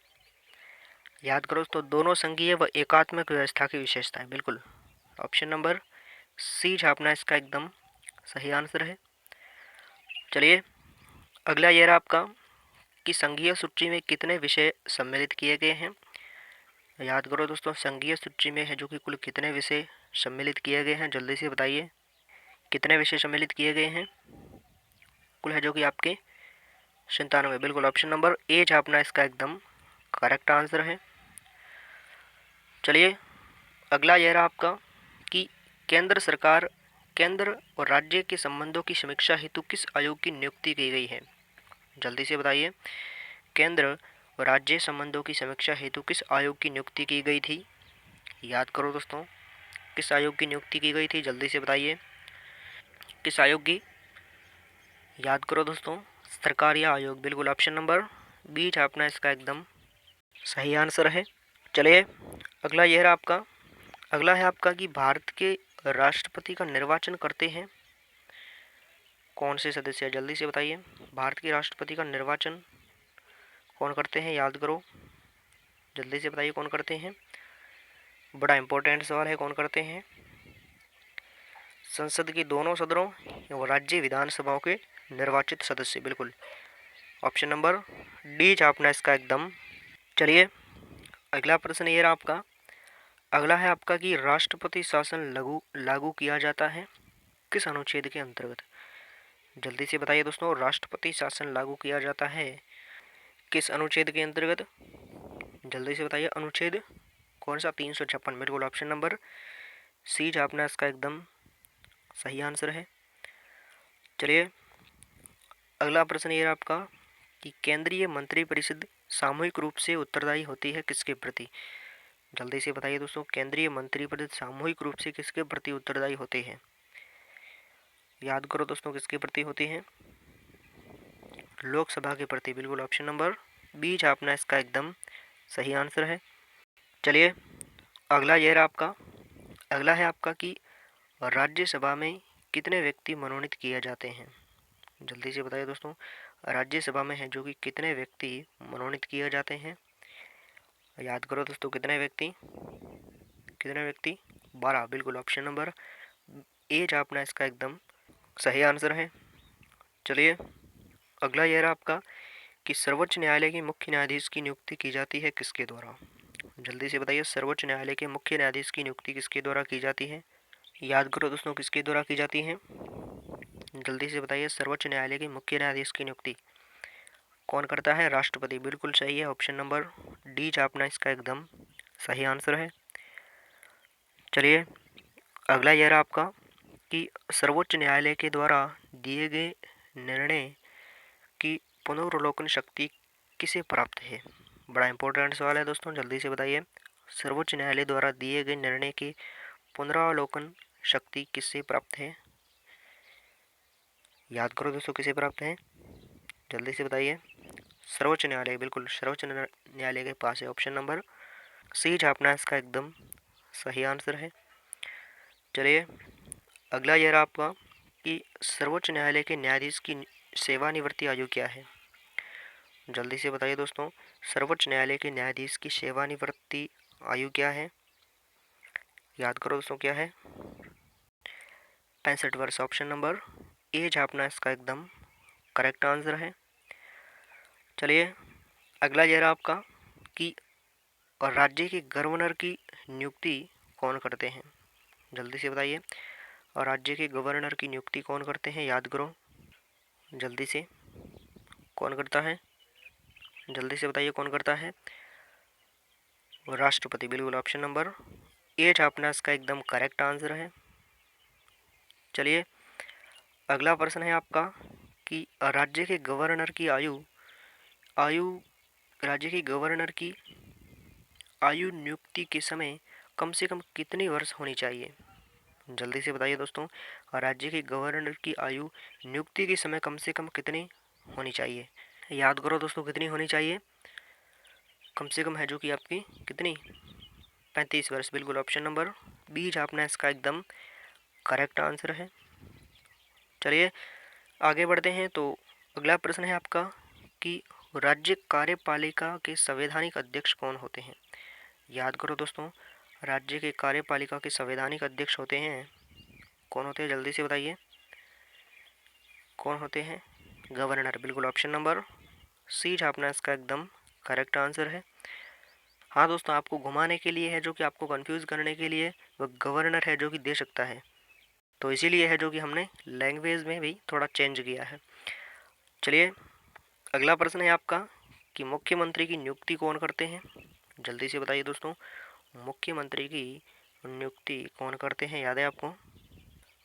याद करो तो दोनों संघीय व एकात्मक व्यवस्था की विशेषताएं, बिल्कुल ऑप्शन नंबर सी छापना, इसका एकदम सही आंसर है। चलिए अगला ये रहा आपका कि संघीय सूची में कितने विषय सम्मिलित किए गए हैं। याद करो दोस्तों, संघीय सूची में है जो कि कुल कितने विषय सम्मिलित किए गए हैं, जल्दी से बताइए कितने विषय सम्मिलित किए गए हैं। कुल है जो कि आपके 97। बिल्कुल ऑप्शन नंबर ए छापना इसका एकदम करेक्ट आंसर है। चलिए अगला यह रहा आपका कि केंद्र सरकार केंद्र और राज्य के संबंधों की समीक्षा हेतु किस आयोग की नियुक्ति की गई है। जल्दी से बताइए, केंद्र और राज्य संबंधों की समीक्षा हेतु किस आयोग की नियुक्ति की गई थी। याद करो दोस्तों, किस आयोग की नियुक्ति की गई थी, जल्दी से बताइए किस आयोग की। याद करो दोस्तों, सरकारिया आयोग। बिल्कुल ऑप्शन नंबर बी छापना इसका एकदम सही आंसर है। चलिए अगला यह रहा आपका, अगला है आपका कि भारत के राष्ट्रपति का निर्वाचन करते हैं कौन से सदस्य, जल्दी से बताइए। भारत के राष्ट्रपति का निर्वाचन कौन करते हैं, याद करो, जल्दी से बताइए कौन करते हैं। बड़ा इंपॉर्टेंट सवाल है, कौन करते हैं। संसद के दोनों सदनों और राज्य विधानसभाओं के निर्वाचित सदस्य। बिल्कुल ऑप्शन नंबर डी छापना इसका एकदम। चलिए अगला प्रश्न ये रहा आपका, अगला है आपका कि राष्ट्रपति शासन लागू लागू किया जाता है किस अनुच्छेद के अंतर्गत। जल्दी से बताइए दोस्तों, राष्ट्रपति शासन लागू किया जाता है किस अनुच्छेद के अंतर्गत। जल्दी से बताइए अनुच्छेद कौन सा, 356। बिल्कुल ऑप्शन नंबर सी छापना इसका एकदम सही आंसर है। चलिए अगला प्रश्न ये रहा आपका कि केंद्रीय मंत्रिपरिषद सामूहिक रूप से उत्तरदायी होती है किसके प्रति। जल्दी से बताइए दोस्तों, केंद्रीय मंत्रिपरिषद सामूहिक रूप से किसके प्रति उत्तरदायी होते हैं। याद करो दोस्तों, किसके प्रति होती हैं, लोकसभा के प्रति। बिल्कुल ऑप्शन नंबर बी छापना इसका एकदम सही आंसर है। चलिए अगला यह रहा आपका, अगला है आपका कि राज्यसभा में कितने व्यक्ति मनोनीत किए जाते हैं। जल्दी से बताइए दोस्तों, राज्यसभा में है जो कि कितने व्यक्ति मनोनीत किए जाते हैं। याद करो दोस्तों, कितने व्यक्ति, कितने व्यक्ति, 12। बिल्कुल ऑप्शन नंबर ए छापना इसका एकदम सही आंसर है। चलिए अगला यह रहा आपका कि सर्वोच्च न्यायालय के मुख्य न्यायाधीश की नियुक्ति की जाती है किसके द्वारा। जल्दी से बताइए, सर्वोच्च न्यायालय के मुख्य न्यायाधीश की नियुक्ति किसके द्वारा की जाती है। याद करो दोस्तों, किसके द्वारा की जाती है, जल्दी से बताइए। सर्वोच्च न्यायालय के मुख्य न्यायाधीश की नियुक्ति कौन करता है, राष्ट्रपति। बिल्कुल सही है, ऑप्शन नंबर डी छापना इसका एकदम सही आंसर है। चलिए अगला यह रहा आपका कि सर्वोच्च न्यायालय के द्वारा दिए गए निर्णय की पुनर्वलोकन शक्ति किसे प्राप्त है। बड़ा इंपॉर्टेंट सवाल है दोस्तों, जल्दी से बताइए। सर्वोच्च न्यायालय द्वारा दिए गए निर्णय की पुनरावलोकन शक्ति किससे प्राप्त है। याद करो दोस्तों, किसे प्राप्त है, जल्दी से बताइए। सर्वोच्च न्यायालय। बिल्कुल सर्वोच्च न्यायालय के पास है, ऑप्शन नंबर सी छापना इसका एकदम सही आंसर है। चलिए अगला यह रहा आपका कि सर्वोच्च न्यायालय के न्यायाधीश की सेवानिवृत्ति आयु क्या है। जल्दी से बताइए दोस्तों, सर्वोच्च न्यायालय के न्यायाधीश की सेवानिवृत्ति आयु क्या है। याद करो दोस्तों, क्या है, 65 वर्ष। ऑप्शन नंबर ए छापना इसका एकदम करेक्ट आंसर है। चलिए अगला यह रहा आपका कि राज्य के गवर्नर की नियुक्ति कौन करते हैं। जल्दी से बताइए, और राज्य के गवर्नर की नियुक्ति कौन करते हैं, याद करो जल्दी से, कौन करता है, जल्दी से बताइए कौन करता है, राष्ट्रपति। बिल्कुल ऑप्शन नंबर ए छापना इसका एकदम करेक्ट आंसर है। चलिए अगला प्रश्न है आपका कि राज्य के गवर्नर की आयु आयु राज्य के गवर्नर की आयु नियुक्ति के समय कम से कम कितनी वर्ष होनी चाहिए। जल्दी से बताइए दोस्तों, राज्य के गवर्नर की आयु नियुक्ति के समय कम से कम कितनी होनी चाहिए। याद करो दोस्तों, कितनी होनी चाहिए, कम से कम है जो कि आपकी कितनी, 35 वर्ष। बिल्कुल ऑप्शन नंबर बी छापना इसका एकदम करेक्ट आंसर है। चलिए आगे बढ़ते हैं। तो अगला प्रश्न है आपका कि राज्य कार्यपालिका के संवैधानिक अध्यक्ष कौन होते हैं। याद करो दोस्तों, राज्य के कार्यपालिका के संवैधानिक अध्यक्ष होते हैं, कौन होते हैं, जल्दी से बताइए कौन होते हैं। गवर्नर, बिल्कुल ऑप्शन नंबर सी छापना इसका एकदम करेक्ट आंसर है। हाँ दोस्तों, आपको घुमाने के लिए है, जो कि आपको कंफ्यूज करने के लिए वो गवर्नर है जो कि दे सकता है, तो इसीलिए है जो कि हमने लैंग्वेज में भी थोड़ा चेंज किया है। चलिए, अगला प्रश्न है आपका कि मुख्यमंत्री की नियुक्ति कौन करते हैं। जल्दी से बताइए दोस्तों, मुख्यमंत्री की नियुक्ति कौन करते हैं, याद है आपको?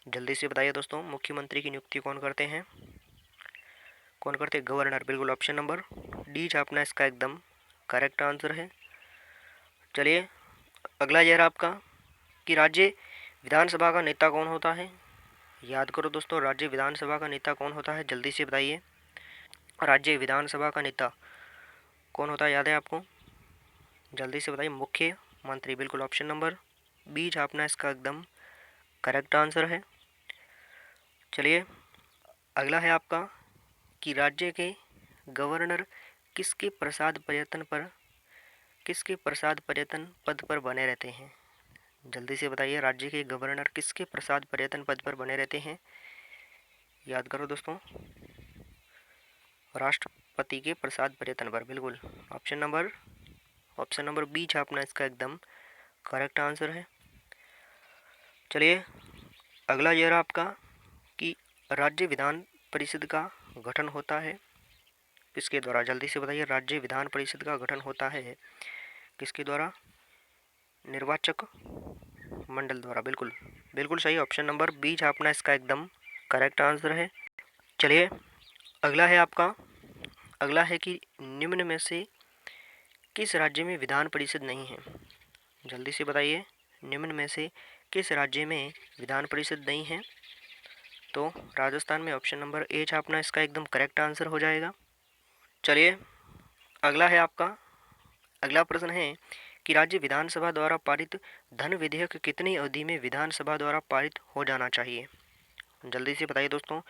जल्दी से बताइए दोस्तों, मुख्यमंत्री की नियुक्ति कौन करते हैं? कौन करते हैं? गवर्नर, बिल्कुल ऑप्शन नंबर डी छापना इसका एकदम करेक्ट आंसर है। चलिए, अगला यह रहा आपका कि राज्य विधानसभा का नेता कौन होता है। याद करो दोस्तों, राज्य विधानसभा का नेता कौन होता है, जल्दी से बताइए। राज्य विधानसभा का नेता कौन होता है, याद है आपको? जल्दी से बताइए। मुख्यमंत्री, बिल्कुल ऑप्शन नंबर बी छापना इसका एकदम करेक्ट आंसर है। चलिए, अगला है आपका कि राज्य के गवर्नर किसके प्रसाद पर्यटन पर किसके प्रसाद पर्यटन पद पर बने रहते हैं। जल्दी से बताइए, राज्य के गवर्नर किसके प्रसाद पर्यटन पद पर बने रहते हैं। याद करो दोस्तों, राष्ट्रपति के प्रसाद पर्यटन पर, बिल्कुल ऑप्शन नंबर बी छापना इसका एकदम करेक्ट आंसर है। चलिए, अगला यह रहा आपका कि राज्य विधान परिषद का गठन होता है किसके द्वारा। जल्दी से बताइए, राज्य विधान परिषद का गठन होता है किसके द्वारा? निर्वाचक मंडल द्वारा, बिल्कुल बिल्कुल सही, ऑप्शन नंबर बी छापना इसका एकदम करेक्ट आंसर है। चलिए, अगला है आपका अगला है कि निम्न में से किस राज्य में विधान परिषद नहीं है। जल्दी से बताइए, निम्न में से किस राज्य में विधान परिषद नहीं है। तो राजस्थान में, ऑप्शन नंबर ए छापना इसका एकदम करेक्ट आंसर हो जाएगा। चलिए, अगला है आपका अगला प्रश्न है कि राज्य विधानसभा द्वारा पारित धन विधेयक कितनी अवधि में विधानसभा द्वारा पारित हो जाना चाहिए। जल्दी से बताइए दोस्तों,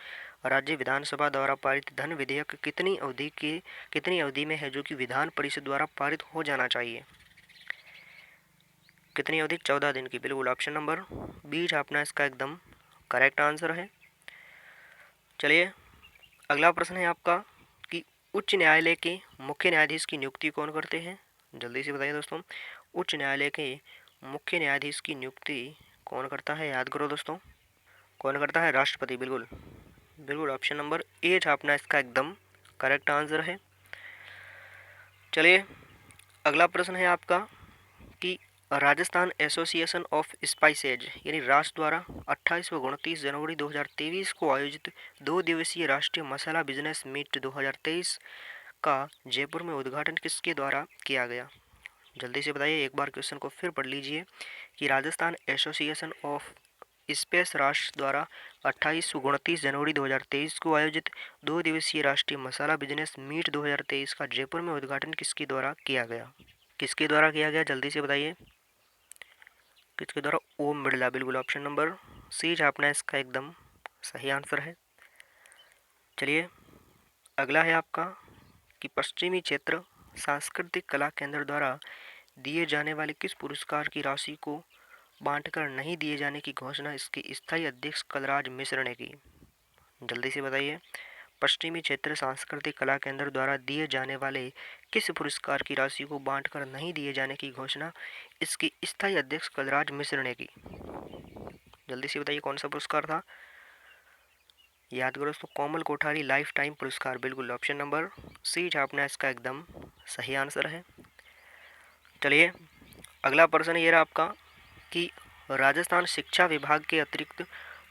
राज्य विधानसभा द्वारा पारित धन विधेयक कितनी अवधि में है जो कि विधान परिषद द्वारा पारित हो जाना चाहिए। कितनी अवधि? 14 दिन की, बिल्कुल ऑप्शन नंबर बी छापना इसका एकदम करेक्ट आंसर है। चलिए, अगला प्रश्न है आपका कि उच्च न्यायालय के मुख्य न्यायाधीश की नियुक्ति कौन करते हैं। जल्दी से बताइए दोस्तों, उच्च न्यायालय के मुख्य न्यायाधीश की नियुक्ति कौन करता है, याद करो दोस्तों। कौन करता है? राष्ट्रपति, बिल्कुल बिल्कुल ऑप्शन नंबर ए छापना इसका एकदम करेक्ट आंसर है। चलिए, अगला प्रश्न है आपका कि राजस्थान एसोसिएशन ऑफ स्पाइसेज यानी राष्ट्र द्वारा 28 व 29 जनवरी 2023 को आयोजित 2 दिवसीय राष्ट्रीय मसाला बिजनेस मीट 2023 का जयपुर में उद्घाटन किसके द्वारा किया गया। जल्दी से बताइए, एक बार क्वेश्चन को फिर पढ़ लीजिए कि राजस्थान एसोसिएशन ऑफ स्पेस राष्ट्र द्वारा 28 व 29 जनवरी 2023 को आयोजित 2 दिवसीय राष्ट्रीय मसाला बिजनेस मीट 2023 का जयपुर में उद्घाटन किसके द्वारा किया गया। किसके द्वारा किया गया, जल्दी से बताइए। किसके द्वारा? ओम बिरला, बिल्कुल ऑप्शन नंबर सी छापना इसका एकदम सही आंसर है। चलिए, अगला है आपका कि पश्चिमी क्षेत्र सांस्कृतिक कला केंद्र द्वारा दिए जाने वाले किस पुरस्कार की राशि को बांटकर नहीं दिए जाने की घोषणा इसके स्थायी अध्यक्ष कलराज मिश्र ने की। जल्दी से बताइए, पश्चिमी क्षेत्र सांस्कृतिक कला केंद्र द्वारा दिए जाने वाले किस पुरस्कार की राशि को बांटकर नहीं दिए जाने की घोषणा इसके स्थायी अध्यक्ष कलराज मिश्र ने की। जल्दी से बताइए, कौन सा पुरस्कार था, याद करो दोस्तों। कोमल कोठारी लाइफ टाइम पुरस्कार, बिल्कुल ऑप्शन नंबर सी छापना इसका एकदम सही आंसर है। चलिए, अगला प्रश्न ये रहा आपका कि राजस्थान शिक्षा विभाग के अतिरिक्त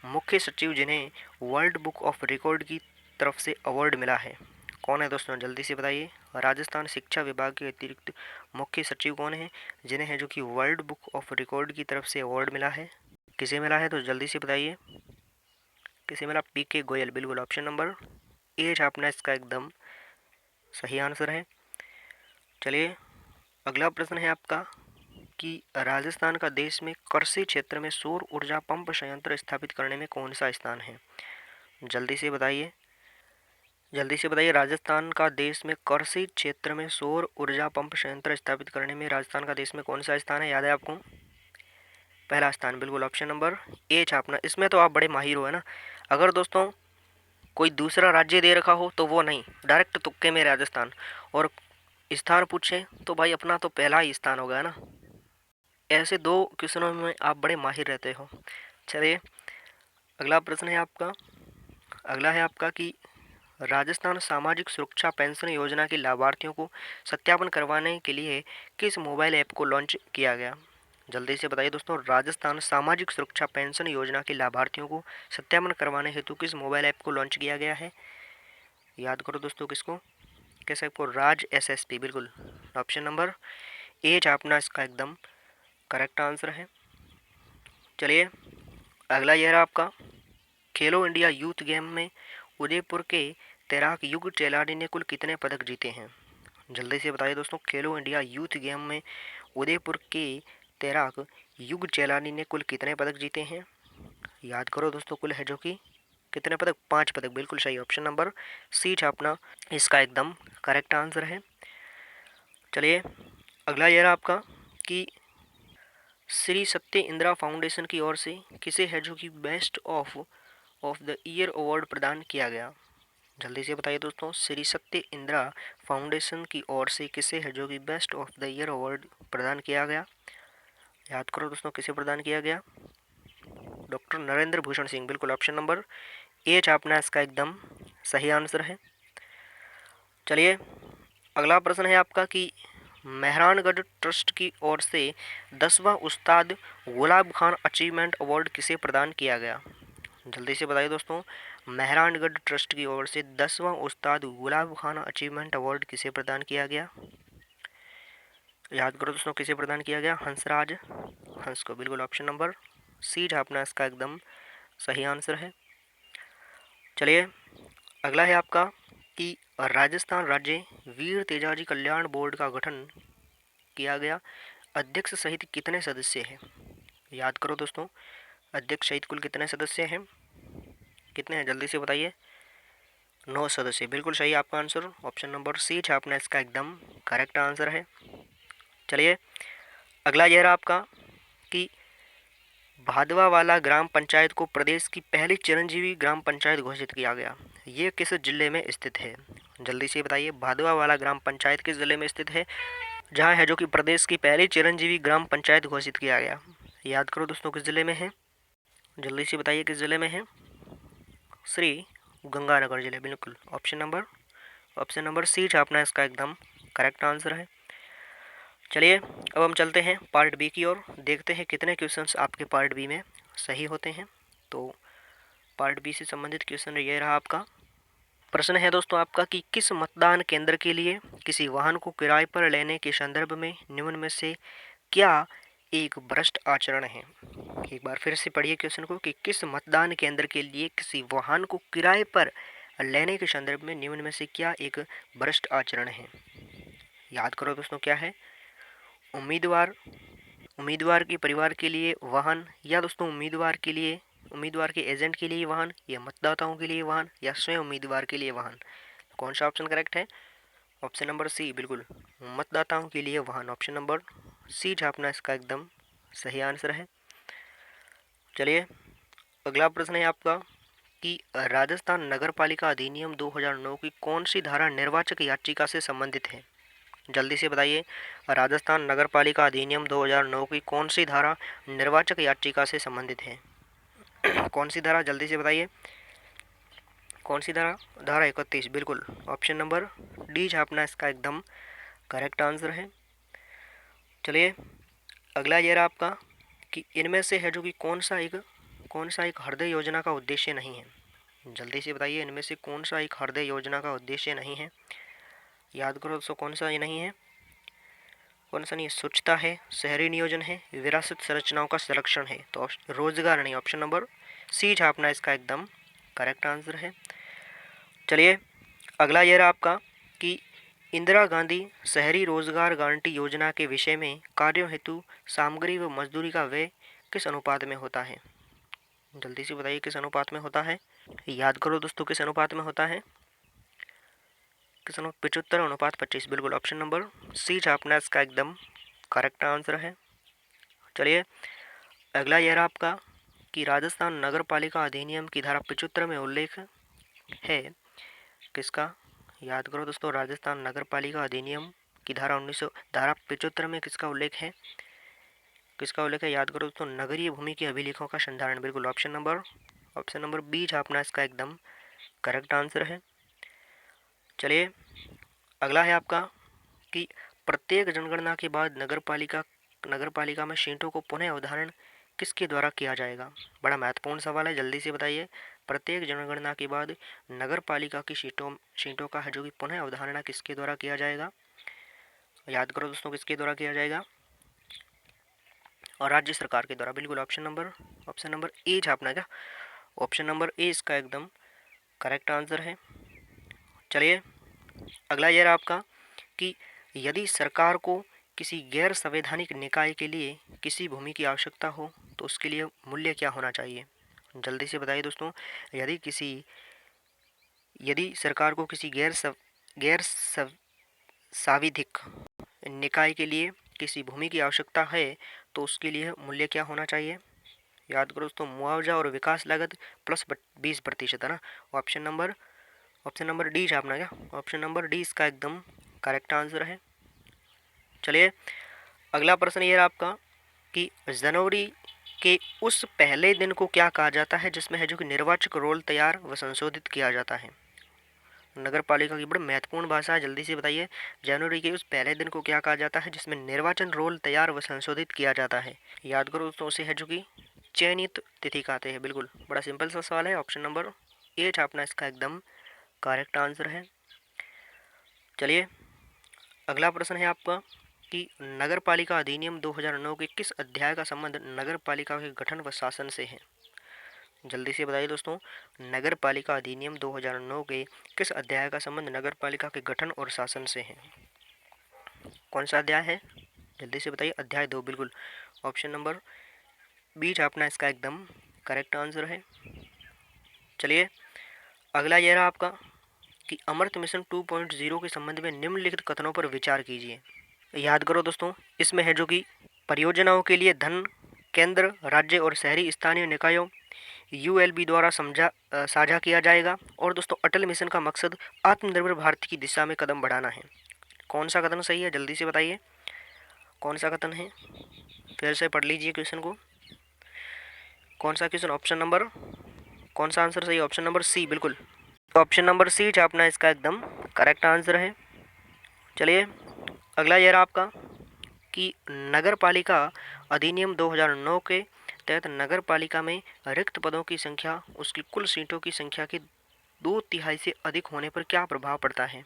मुख्य सचिव जिन्हें वर्ल्ड बुक ऑफ रिकॉर्ड की तरफ से अवार्ड मिला है, कौन है दोस्तों? जल्दी से बताइए, राजस्थान शिक्षा विभाग के अतिरिक्त मुख्य सचिव कौन है जिन्हें है जो कि वर्ल्ड बुक ऑफ रिकॉर्ड की तरफ से अवार्ड मिला है। किसे मिला है, तो जल्दी से बताइए किसे मिला? पीके गोयल, बिल्कुल ऑप्शन नंबर ए छापना इसका एकदम सही आंसर है। चलिए, अगला प्रश्न है आपका कि राजस्थान का देश में कृषि क्षेत्र में सौर ऊर्जा पंप संयंत्र स्थापित करने में कौन सा स्थान है। जल्दी से बताइए, राजस्थान का देश में कृषि क्षेत्र में सौर ऊर्जा पंप संयंत्र स्थापित करने में राजस्थान का देश में कौन सा स्थान है, याद है आपको? पहला स्थान, बिल्कुल ऑप्शन नंबर ए छापना। इसमें तो आप बड़े माहिर हो, है ना। अगर दोस्तों कोई दूसरा राज्य दे रखा हो तो वो नहीं, डायरेक्ट तुक्के में राजस्थान। और स्थान पूछे तो भाई अपना तो पहला ही स्थान होगा ना। ऐसे दो क्वेश्चनों में आप बड़े माहिर रहते हो। चलिए अगला प्रश्न है आपका। अगला है आपका कि राजस्थान सामाजिक सुरक्षा पेंशन योजना के लाभार्थियों को सत्यापन करवाने के लिए किस मोबाइल ऐप को लॉन्च किया गया? जल्दी से बताइए दोस्तों, राजस्थान सामाजिक सुरक्षा पेंशन योजना के लाभार्थियों को सत्यापन करवाने हेतु किस मोबाइल ऐप को लॉन्च किया गया है? याद करो दोस्तों, किसको? कैसे आपको? राज एसएसपी, बिल्कुल। ऑप्शन नंबर ए अपना इसका एकदम करेक्ट आंसर है। चलिए अगला यह रहा आपका। खेलो इंडिया यूथ गेम में उदयपुर के तैराक युग चेलानी ने कुल कितने पदक जीते हैं? जल्दी से बताइए दोस्तों, खेलो इंडिया यूथ गेम में उदयपुर के तैराक युग चेलानी ने कुल कितने पदक जीते हैं? याद करो दोस्तों, कुल है जो कि कितने पदक? 5 पदक, बिल्कुल सही। ऑप्शन नंबर सी छापना इसका एकदम करेक्ट आंसर है। चलिए अगला ये रहा आपका कि श्री सत्य इंदिरा फाउंडेशन की ओर से किसे है जो कि best of the year award प्रदान किया गया? जल्दी से बताइए दोस्तों, श्री सत्य इंदिरा फाउंडेशन की ओर से किसे है जो कि best of the year award प्रदान किया गया? याद करो दोस्तों, किसे प्रदान किया गया? डॉक्टर नरेंद्र भूषण सिंह, बिल्कुल। ऑप्शन नंबर ए छापना इसका एकदम सही आंसर है। चलिए अगला प्रश्न है आपका कि मेहरानगढ़ ट्रस्ट की ओर से 10वां उस्ताद गुलाब खान अचीवमेंट अवार्ड किसे प्रदान किया गया? जल्दी से बताइए दोस्तों, मेहरानगढ़ ट्रस्ट की ओर से 10वां उस्ताद गुलाब खान अचीवमेंट अवार्ड किसे प्रदान किया गया? याद करो दोस्तों, किसे प्रदान किया गया? हंसराज हंस को, बिल्कुल। ऑप्शन नंबर सी छापना इसका एकदम सही आंसर है। चलिए अगला है आपका कि राजस्थान राज्य वीर तेजाजी कल्याण बोर्ड का गठन किया गया, अध्यक्ष सहित कितने सदस्य हैं? याद करो दोस्तों, अध्यक्ष सहित कुल कितने सदस्य हैं? कितने हैं जल्दी से बताइए? 9 सदस्य, बिल्कुल सही आपका आंसर। ऑप्शन नंबर सी छापना इसका एकदम करेक्ट आंसर है। चलिए अगला यह रहा आपका कि भादवावाला ग्राम पंचायत को प्रदेश की पहली चिरंजीवी ग्राम पंचायत घोषित किया गया, ये किस जिले में स्थित है? जल्दी से बताइए, भादवावाला ग्राम पंचायत किस जिले में स्थित है जहाँ है जो कि प्रदेश की पहली चिरंजीवी ग्राम पंचायत घोषित किया गया? याद करो दोस्तों, किस जिले में है? जल्दी से बताइए किस जिले में है? श्री गंगानगर जिले, बिल्कुल। ऑप्शन नंबर सी छापना इसका एकदम करेक्ट आंसर है। चलिए अब हम चलते हैं पार्ट बी की ओर, देखते हैं कितने क्वेश्चंस आपके पार्ट बी में सही होते हैं। तो पार्ट बी से संबंधित क्वेश्चन ये रहा आपका। प्रश्न है दोस्तों आपका कि किस मतदान केंद्र के लिए किसी वाहन को किराए पर लेने के संदर्भ में निम्न में से क्या एक भ्रष्ट आचरण है? एक बार फिर से पढ़िए क्वेश्चन को कि किस मतदान केंद्र के लिए किसी वाहन को किराए पर लेने के संदर्भ में निम्न में से क्या एक भ्रष्ट आचरण है? याद करो दोस्तों, क्या है? उम्मीदवार के परिवार के लिए वाहन, या दोस्तों उम्मीदवार के एजेंट के लिए वाहन, या मतदाताओं के लिए वाहन, या स्वयं उम्मीदवार के लिए वाहन। कौन सा ऑप्शन करेक्ट है? ऑप्शन नंबर सी, बिल्कुल, मतदाताओं के लिए वाहन। ऑप्शन नंबर सी छापना इसका एकदम सही आंसर है। चलिए अगला प्रश्न है आपका कि राजस्थान नगरपालिका अधिनियम 2009 की कौन सी धारा निर्वाचक याचिका से संबंधित है? जल्दी से बताइए, राजस्थान नगरपालिका अधिनियम 2009 की कौन सी धारा निर्वाचक याचिका से संबंधित है? कौन सी धारा? जल्दी से बताइए, कौन सी धारा? धारा 31, बिल्कुल। ऑप्शन नंबर डी छापना इसका एकदम करेक्ट आंसर है। चलिए अगला ये रहा आपका कि इनमें से है जो कि कौन सा एक हृदय योजना का उद्देश्य नहीं है? जल्दी से बताइए, इनमें से कौन सा एक हृदय योजना का उद्देश्य नहीं है? याद करो दोस्तों, कौन सा ये नहीं है? कौन सा नहीं है? स्वच्छता है, शहरी नियोजन है, विरासत संरचनाओं का संरक्षण है। तो रोजगार नहीं। ऑप्शन नंबर सी छापना इसका एकदम करेक्ट आंसर है। चलिए अगला ये रहा आपका कि इंदिरा गांधी शहरी रोजगार गारंटी योजना के विषय में कार्यों हेतु सामग्री व मजदूरी का व्यय किस अनुपात में होता है? जल्दी से बताइए, किस अनुपात में होता है? याद करो दोस्तों, किस अनुपात में होता है? किस अनुपात? 75:25, बिल्कुल। ऑप्शन नंबर सी छापना इसका एकदम करेक्ट आंसर है। चलिए अगला यह रहा आपका कि राजस्थान नगर पालिका अधिनियम की धारा 75 में उल्लेख है किसका? याद करो दोस्तों, राजस्थान नगर पालिका अधिनियम की धारा 75 में किसका उल्लेख है? किसका उल्लेख है? याद करो दोस्तों, नगरीय भूमि के अभिलेखों का संधारण। बिल्कुल ऑप्शन नंबर बी छापना इसका एकदम करेक्ट आंसर है। चलिए अगला है आपका कि प्रत्येक जनगणना के बाद नगर पालिका में सीटों को पुनः अवधारण किसके द्वारा किया जाएगा? बड़ा महत्वपूर्ण सवाल है, जल्दी से बताइए। प्रत्येक जनगणना के बाद नगर पालिका की सीटों का है जो कि पुनः अवधारणा किसके द्वारा किया जाएगा? याद करो दोस्तों, किसके द्वारा किया जाएगा? और राज्य सरकार के द्वारा। बिल्कुल ऑप्शन नंबर ए छापना क्या? ऑप्शन नंबर ए इसका एकदम करेक्ट आंसर है। चलिए अगला ये रहा आपका कि यदि सरकार को किसी गैर संवैधानिक निकाय के लिए किसी भूमि की आवश्यकता हो तो उसके लिए मूल्य क्या होना चाहिए? जल्दी से बताइए दोस्तों। यदि सरकार को किसी गैर संवैधानिक निकाय के लिए किसी भूमि की आवश्यकता है तो उसके लिए मूल्य क्या होना चाहिए? याद करो दोस्तों, मुआवजा और विकास लागत प्लस 20% है ना। ऑप्शन नंबर डी छापना क्या? ऑप्शन नंबर डी इसका एकदम करेक्ट आंसर है। चलिए अगला प्रश्न ये रहा आपका कि जनवरी के उस पहले दिन को क्या कहा जाता है जिसमें है जो कि निर्वाचक रोल तैयार व संशोधित किया जाता है? नगर पालिका की बड़ी महत्वपूर्ण भाषा है, जल्दी से बताइए। जनवरी के उस पहले दिन को क्या कहा जाता है जिसमें निर्वाचन रोल तैयार व संशोधित किया जाता है? याद करो दोस्तों, उसे है जो कि चयनित तिथि कहते हैं। बिल्कुल बड़ा सिंपल सा सवाल है। ऑप्शन नंबर ए छापना इसका एकदम करेक्ट आंसर है। चलिए अगला प्रश्न है आपका कि नगर पालिका अधिनियम 2009 के किस अध्याय का संबंध नगर पालिका के गठन व शासन से है? जल्दी से बताइए दोस्तों, नगर पालिका अधिनियम 2009 के किस अध्याय का संबंध नगर पालिका के गठन और शासन से है? कौन सा अध्याय है? जल्दी से बताइए। अध्याय 2। बिल्कुल ऑप्शन नंबर बी छापना इसका एकदम करेक्ट आंसर है। चलिए अगला यह रहा आपका कि अमृत मिशन 2.0 के संबंध में निम्नलिखित कथनों पर विचार कीजिए। याद करो दोस्तों, इसमें है जो कि परियोजनाओं के लिए धन केंद्र, राज्य और शहरी स्थानीय निकायों यूएलबी द्वारा साझा किया जाएगा। और दोस्तों अटल मिशन का मकसद आत्मनिर्भर भारत की दिशा में कदम बढ़ाना है। कौन सा कथन सही है? जल्दी से बताइए कौन सा कथन है। फिर से पढ़ लीजिए क्वेश्चन को। कौन सा क्वेश्चन? कौन सा आंसर सही? Option number C. बिल्कुल ऑप्शन नंबर सी छापना इसका एकदम करेक्ट आंसर है। चलिए अगला यह रहा आपका कि नगर पालिका अधिनियम 2009 के तहत नगर पालिका में रिक्त पदों की संख्या उसकी कुल सीटों की संख्या के 2/3 से अधिक होने पर क्या प्रभाव पड़ता है?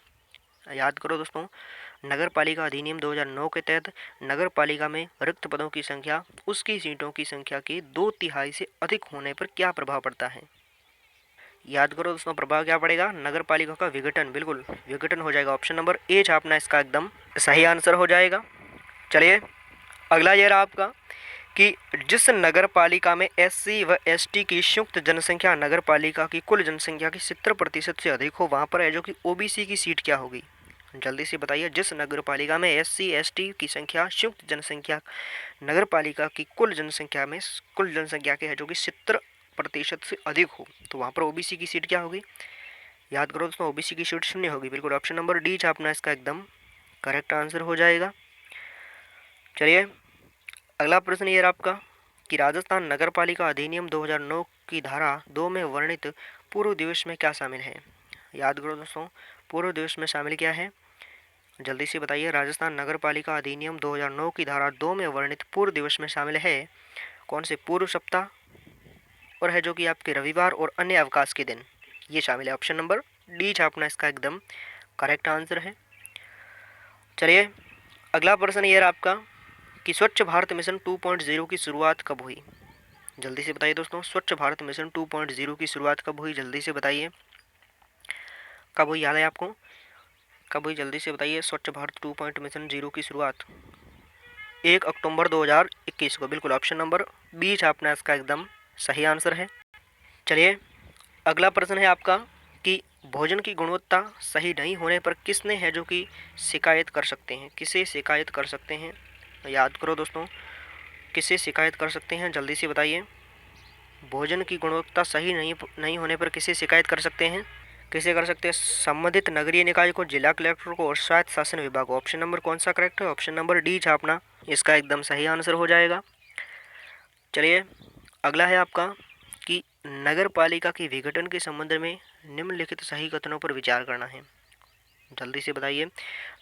याद करो दोस्तों, नगर पालिका अधिनियम 2009 के तहत नगर पालिका में रिक्त पदों की संख्या उसकी सीटों की संख्या के 2/3 से अधिक होने पर क्या प्रभाव पड़ता है? याद करो दोस्तों, प्रभाव क्या पड़ेगा? नगर पालिका का विघटन। बिल्कुल विघटन हो जाएगा। ऑप्शन नंबर ए छापना इसका एकदम सही आंसर हो जाएगा। चलिए अगला ये रहा आपका कि जिस नगर पालिका में एससी व एसटी की संयुक्त जनसंख्या नगर पालिका की कुल जनसंख्या की 70% से अधिक हो वहाँ पर है जो कि ओबीसी की सीट क्या होगी? जल्दी से बताइए। जिस नगर पालिका में एससी एसटी की संख्या संयुक्त जनसंख्या नगर पालिका की कुल जनसंख्या के है जो कि 70% से अधिक हो तो वहाँ पर ओबीसी की सीट क्या होगी? याद करो दोस्तों, ओबीसी की सीट 0 होगी। बिल्कुल ऑप्शन नंबर डी छापना इसका एकदम करेक्ट आंसर हो जाएगा। चलिए अगला प्रश्न ये रहा आपका कि राजस्थान नगर पालिका अधिनियम 2009 की धारा 2 में वर्णित पूर्व दिवस में क्या शामिल है? याद करो दोस्तों, पूर्व दिवस में शामिल क्या है? जल्दी से बताइए। राजस्थान नगर पालिका अधिनियम 2009 की धारा 2 में वर्णित पूर्व दिवस में शामिल है कौन से? पूर्व सप्ताह और है जो कि आपके रविवार और अन्य अवकाश के दिन, ये शामिल है। ऑप्शन नंबर डी छापना इसका एकदम करेक्ट आंसर है। चलिए अगला प्रश्न ये रहा आपका कि स्वच्छ भारत मिशन 2.0 की शुरुआत कब हुई? जल्दी से बताइए दोस्तों, स्वच्छ भारत मिशन 2.0 की शुरुआत कब हुई? जल्दी से बताइए कब हुई, याद है आपको? कब हुई जल्दी से बताइए। स्वच्छ भारत 2.0 की शुरुआत 1 अक्टूबर 2021 को। बिल्कुल ऑप्शन नंबर बी छापना इसका एकदम सही आंसर है। चलिए अगला प्रश्न है आपका कि भोजन की गुणवत्ता सही नहीं होने पर किसने है जो कि शिकायत कर सकते हैं? किसे शिकायत कर सकते हैं? याद करो दोस्तों, किससे शिकायत कर सकते हैं? जल्दी से बताइए। भोजन की गुणवत्ता सही नहीं होने पर किसे शिकायत कर सकते हैं? किसे कर सकते हैं? संबंधित नगरीय निकाय को, जिला कलेक्टर को और स्वायत्त शासन विभाग को। ऑप्शन नंबर कौन सा करेक्ट है? ऑप्शन नंबर डी छापना इसका एकदम सही आंसर हो जाएगा। चलिए अगला है आपका कि नगर पालिका के विघटन के संबंध में निम्नलिखित सही कथनों पर विचार करना है। जल्दी से बताइए।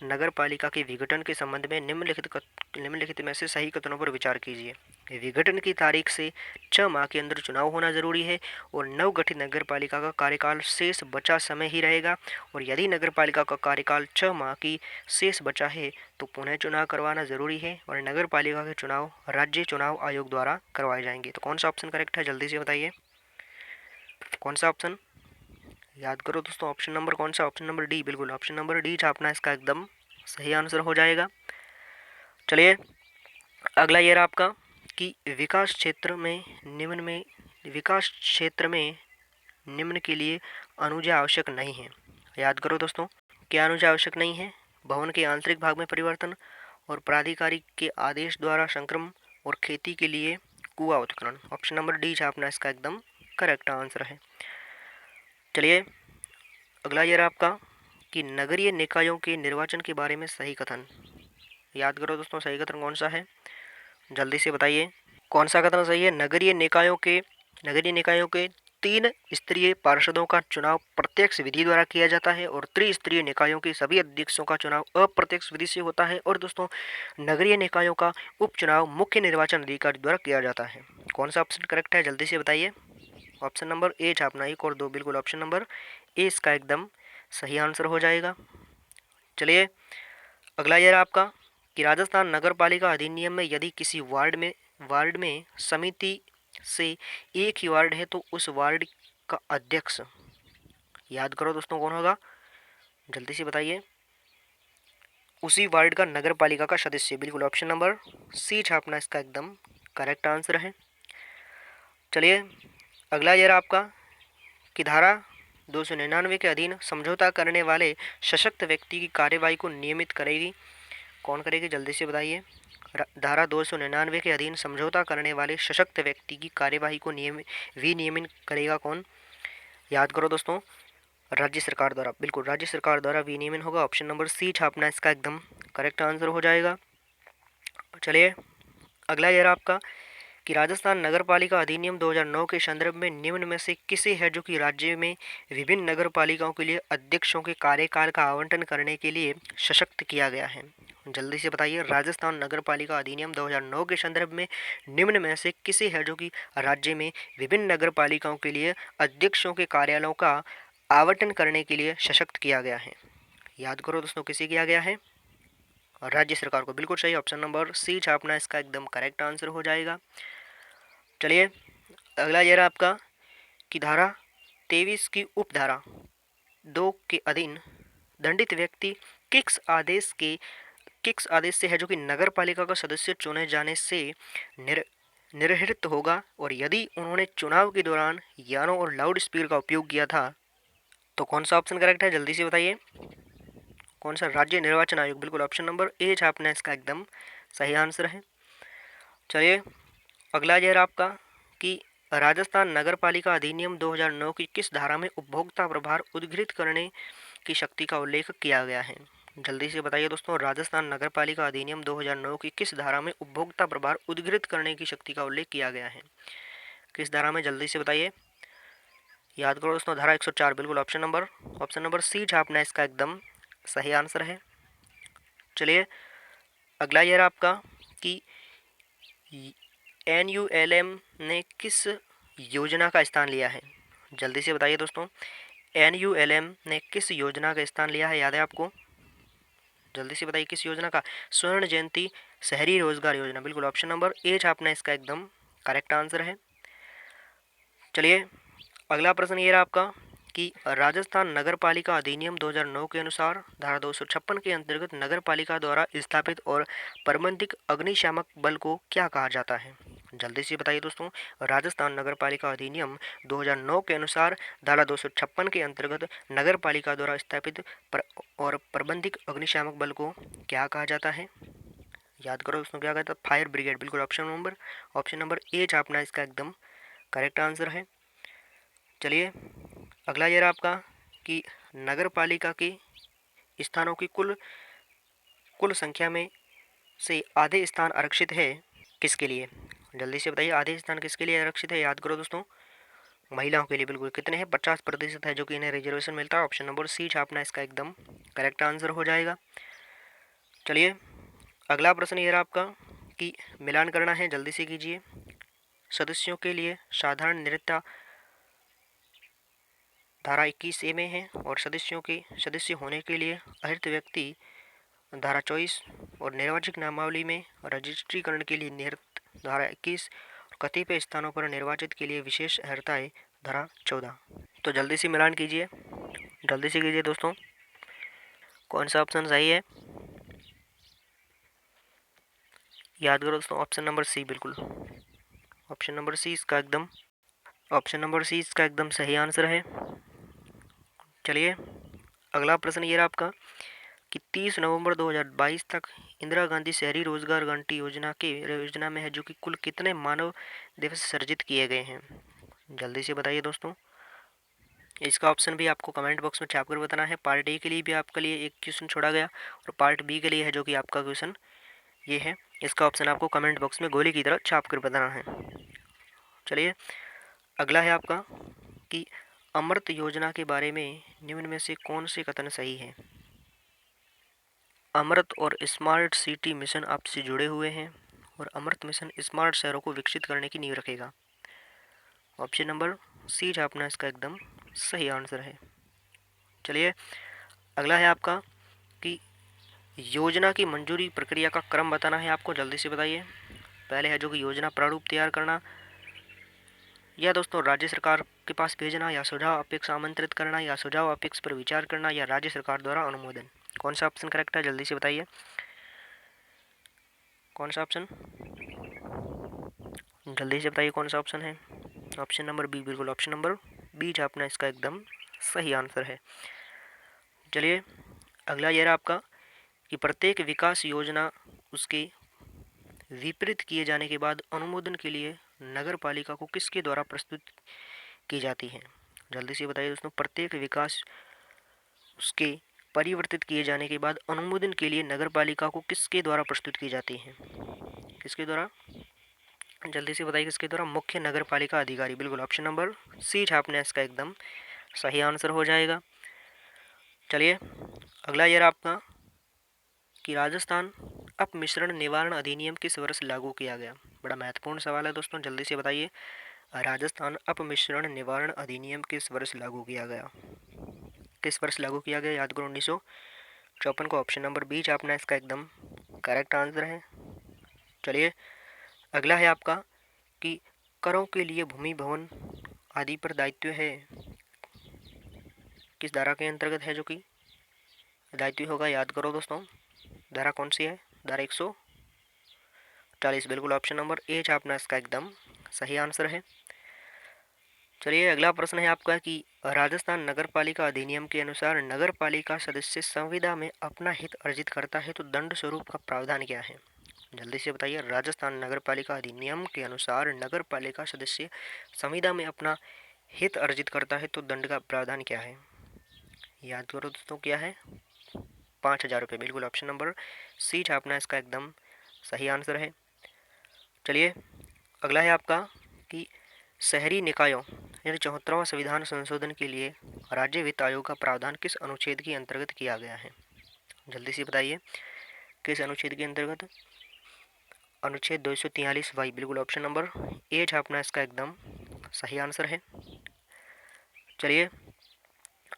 नगर पालिका के विघटन के संबंध में निम्नलिखित में से सही कथनों पर विचार कीजिए। विघटन की तारीख से 6 माह के अंदर चुनाव होना जरूरी है और नवगठित नगर पालिका का कार्यकाल शेष बचा समय ही रहेगा, और यदि नगर पालिका का कार्यकाल 6 माह की शेष बचा है तो पुनः चुनाव करवाना जरूरी है और नगर पालिका के चुनाव राज्य चुनाव आयोग द्वारा करवाए जाएंगे। तो कौन सा ऑप्शन करेक्ट है? जल्दी से बताइए कौन सा ऑप्शन। याद करो दोस्तों, ऑप्शन नंबर कौन सा? ऑप्शन नंबर डी, बिल्कुल ऑप्शन नंबर डी छापना इसका एकदम सही आंसर हो जाएगा। चलिए अगला ये रहा आपका कि विकास क्षेत्र में निम्न के लिए अनुजा आवश्यक नहीं है। याद करो दोस्तों, क्या अनुजा आवश्यक नहीं है? भवन के आंतरिक भाग में परिवर्तन और प्राधिकारी के आदेश द्वारा संक्रमण और खेती के लिए कुआं उत्खनन। ऑप्शन नंबर डी छापना इसका एकदम करेक्ट आंसर है। चलिए अगला ये रहा आपका कि नगरीय निकायों के निर्वाचन के बारे में सही कथन। याद करो दोस्तों, सही कथन कौन सा है? जल्दी से बताइए कौन सा कथन सही है? नगरीय निकायों के 3 स्तरीय पार्षदों का चुनाव प्रत्यक्ष विधि द्वारा किया जाता है और त्रिस्तरीय निकायों के सभी अध्यक्षों का चुनाव अप्रत्यक्ष विधि से होता है। और दोस्तों नगरीय निकायों का उपचुनाव मुख्य निर्वाचन अधिकारी द्वारा किया जाता है। कौन सा ऑप्शन करेक्ट है? जल्दी से बताइए। ऑप्शन नंबर ए छापना, 1 और 2, बिल्कुल ऑप्शन नंबर ए इसका एकदम सही आंसर हो जाएगा। चलिए अगला ये रहा आपका कि राजस्थान नगर पालिका अधिनियम में यदि किसी वार्ड में समिति से एक ही वार्ड है तो उस वार्ड का अध्यक्ष, याद करो दोस्तों कौन होगा? जल्दी से बताइए। उसी वार्ड का नगर पालिका का सदस्य, बिल्कुल ऑप्शन नंबर सी छापना इसका एकदम करेक्ट आंसर है। चलिए अगला ये रहा आपका कि धारा 299 के अधीन समझौता करने वाले सशक्त व्यक्ति की कार्यवाही को नियमित करेगी। कौन करेगी? जल्दी से बताइए। धारा 299 के अधीन समझौता करने वाले सशक्त व्यक्ति की कार्यवाही को विनियमित करेगा कौन? याद करो दोस्तों, राज्य सरकार द्वारा, बिल्कुल राज्य सरकार द्वारा विनियमन होगा। ऑप्शन नंबर सी छापना इसका एकदम करेक्ट आंसर हो जाएगा। चलिए अगला ये रहा आपका कि राजस्थान नगर पालिका अधिनियम 2009 के संदर्भ में निम्न में से किसे है जो कि राज्य में विभिन्न नगर पालिकाओं के लिए अध्यक्षों के कार्यकाल का आवंटन करने के लिए सशक्त किया गया है? जल्दी से बताइए। राजस्थान नगर पालिका अधिनियम 2009 के संदर्भ में निम्न में से किसे है जो कि राज्य में विभिन्न नगर पालिकाओं के लिए अध्यक्षों के कार्यालयों का आवंटन करने के लिए सशक्त किया गया है? याद करो दोस्तों, किसे किया गया है? राज्य सरकार को, बिल्कुल सही ऑप्शन नंबर सी छापना इसका एकदम करेक्ट आंसर हो जाएगा। चलिए अगला ये रहा आपका कि धारा 23 की उपधारा 2 के अधीन दंडित व्यक्ति किस आदेश से है जो कि नगर पालिका का सदस्य चुने जाने से निर्हृत होगा, और यदि उन्होंने चुनाव के दौरान यानों और लाउड स्पीकर का उपयोग किया था तो कौन सा ऑप्शन करेक्ट है? जल्दी से बताइए कौन सा? राज्य निर्वाचन आयोग, बिल्कुल ऑप्शन नंबर ए छापना इसका एकदम सही आंसर है। चलिए अगला यह रहा आपका कि राजस्थान नगर पालिका अधिनियम 2009 की किस धारा में उपभोक्ता प्रभार उद्घृत करने की शक्ति का उल्लेख किया गया है? जल्दी से बताइए दोस्तों, राजस्थान नगर पालिका अधिनियम 2009 की किस धारा में उपभोक्ता प्रभार उद्घृत करने की शक्ति का उल्लेख किया गया है? किस धारा में? जल्दी से बताइए। याद करो दोस्तों, धारा 104, बिल्कुल ऑप्शन नंबर सी छापना इसका एकदम सही आंसर है। चलिए अगला ये रहा आपका कि NULM ने किस योजना का स्थान लिया है? जल्दी से बताइए दोस्तों, NULM ने किस योजना का स्थान लिया है? याद है आपको? जल्दी से बताइए किस योजना का? स्वर्ण जयंती शहरी रोजगार योजना, बिल्कुल ऑप्शन नंबर ए छापना इसका एकदम करेक्ट आंसर है। चलिए अगला प्रश्न ये रहा आपका कि राजस्थान नगर पालिका अधिनियम 2009 के अनुसार धारा 256 के अंतर्गत नगर पालिका द्वारा स्थापित और प्रबंधित अग्निशामक बल को क्या कहा जाता है? जल्दी से बताइए दोस्तों, राजस्थान नगर पालिका अधिनियम 2009 के अनुसार धारा 256 के अंतर्गत नगर पालिका द्वारा स्थापित और प्रबंधित अग्निशामक बल को क्या कहा जाता है? याद करो दोस्तों, क्या कहता है? फायर ब्रिगेड, बिल्कुल ऑप्शन नंबर ए छापना इसका एकदम करेक्ट आंसर है। चलिए अगला ये रहा आपका कि नगर पालिका के स्थानों की कुल कुल संख्या में से आधे स्थान आरक्षित है किसके लिए? जल्दी से बताइए, आधे स्थान किसके लिए आरक्षित है? याद करो दोस्तों, महिलाओं के लिए। बिल्कुल, कितने हैं? 50% है जो कि इन्हें रिजर्वेशन मिलता है। ऑप्शन नंबर सी छापना इसका एकदम करेक्ट आंसर हो जाएगा। चलिए अगला प्रश्न ये रहा आपका कि मिलान करना है, जल्दी से कीजिए। सदस्यों के लिए साधारण नागरिकता धारा 21A में है और सदस्यों के सदस्य होने के लिए अर्हत व्यक्ति धारा 24 और निर्वाचक नामावली में रजिस्ट्रीकरण के लिए निहित धारा 21 और कतिपय स्थानों पर निर्वाचित के लिए विशेष अर्हताएं धारा 14। तो जल्दी से मिलान कीजिए, जल्दी से कीजिए दोस्तों, कौन सा ऑप्शन सही है? याद करो दोस्तों, ऑप्शन नंबर सी, बिल्कुल ऑप्शन नंबर सी इसका एकदम सही आंसर है। चलिए अगला प्रश्न ये रहा आपका कि 30 नवंबर 2022 तक इंदिरा गांधी शहरी रोजगार गारंटी योजना में है जो कि कुल कितने मानव दिवस सृजित किए गए हैं? जल्दी से बताइए दोस्तों। इसका ऑप्शन भी आपको कमेंट बॉक्स में छाप कर बताना है। पार्ट ए के लिए भी आपके लिए एक क्वेश्चन छोड़ा गया और पार्ट बी के लिए है जो कि आपका क्वेश्चन ये है। इसका ऑप्शन आपको कमेंट बॉक्स में गोली की तरह छाप कर बताना है। चलिए अगला है आपका कि अमृत योजना के बारे में निम्न में से कौन से कथन सही है? अमृत और स्मार्ट सिटी मिशन आपसे जुड़े हुए हैं और अमृत मिशन स्मार्ट शहरों को विकसित करने की नींव रखेगा। ऑप्शन नंबर सी छापना इसका एकदम सही आंसर है। चलिए अगला है आपका कि योजना की मंजूरी प्रक्रिया का क्रम बताना है आपको, जल्दी से बताइए। पहले है जो कि योजना प्रारूप तैयार करना, या दोस्तों राज्य सरकार के पास भेजना, या सुझाव अपेक्षा आमंत्रित करना, या सुझाव अपेक्षा पर विचार करना, या राज्य सरकार द्वारा अनुमोदन। कौन सा ऑप्शन करेक्ट है? जल्दी से बताइए कौन सा ऑप्शन, जल्दी से बताइए कौन सा ऑप्शन है? ऑप्शन नंबर बी, बिल्कुल ऑप्शन नंबर बी छापना इसका एकदम सही आंसर है। चलिए अगला ये रहा आपका कि प्रत्येक विकास योजना उसके विपरीत किए जाने के बाद अनुमोदन के लिए नगर पालिका को किसके द्वारा प्रस्तुत की जाती है? जल्दी से बताइए दोस्तों, प्रत्येक विकास उसके परिवर्तित किए जाने के बाद अनुमोदन के लिए नगर पालिका को किसके द्वारा प्रस्तुत की जाती है? किसके द्वारा? जल्दी से बताइए किसके द्वारा? मुख्य नगर पालिका अधिकारी, बिल्कुल ऑप्शन नंबर सी छापना इसका एकदम सही आंसर हो जाएगा। चलिए अगला ये रहा आपका कि राजस्थान अपमिश्रण निवारण अधिनियम किस वर्ष लागू किया गया? बड़ा महत्वपूर्ण सवाल है दोस्तों, जल्दी से बताइए। राजस्थान अपमिश्रण निवारण अधिनियम किस वर्ष लागू किया गया? किस वर्ष लागू किया गया? याद करो 1954 को। ऑप्शन नंबर बी छापना इसका एकदम करेक्ट आंसर है। चलिए अगला है आपका कि करों के लिए भूमि भवन आदि पर दायित्व है, किस धारा के अंतर्गत है जो कि दायित्व होगा? याद करो दोस्तों, धारा कौन सी है? धारा 140, बिल्कुल ऑप्शन नंबर ए छापना इसका एकदम सही आंसर है। चलिए अगला प्रश्न है आपका कि राजस्थान नगर पालिका अधिनियम के अनुसार नगर पालिका सदस्य संविदा में अपना हित अर्जित करता है तो दंड स्वरूप का प्रावधान क्या है? जल्दी से बताइए। राजस्थान नगर पालिका अधिनियम के अनुसार नगर पालिका सदस्य संविदा में अपना हित अर्जित करता है तो दंड का प्रावधान क्या है? याद करो दोस्तों, क्या है? 5,000 रुपये, बिल्कुल ऑप्शन नंबर सी छापना इसका एकदम सही आंसर है। चलिए अगला है आपका कि शहरी निकायों यानी 74वां संविधान संशोधन के लिए राज्य वित्त आयोग का प्रावधान किस अनुच्छेद के अंतर्गत किया गया है? जल्दी से बताइए किस अनुच्छेद के अंतर्गत? अनुच्छेद 243 वाई, बिल्कुल ऑप्शन नंबर ए छापना इसका एकदम सही आंसर है। चलिए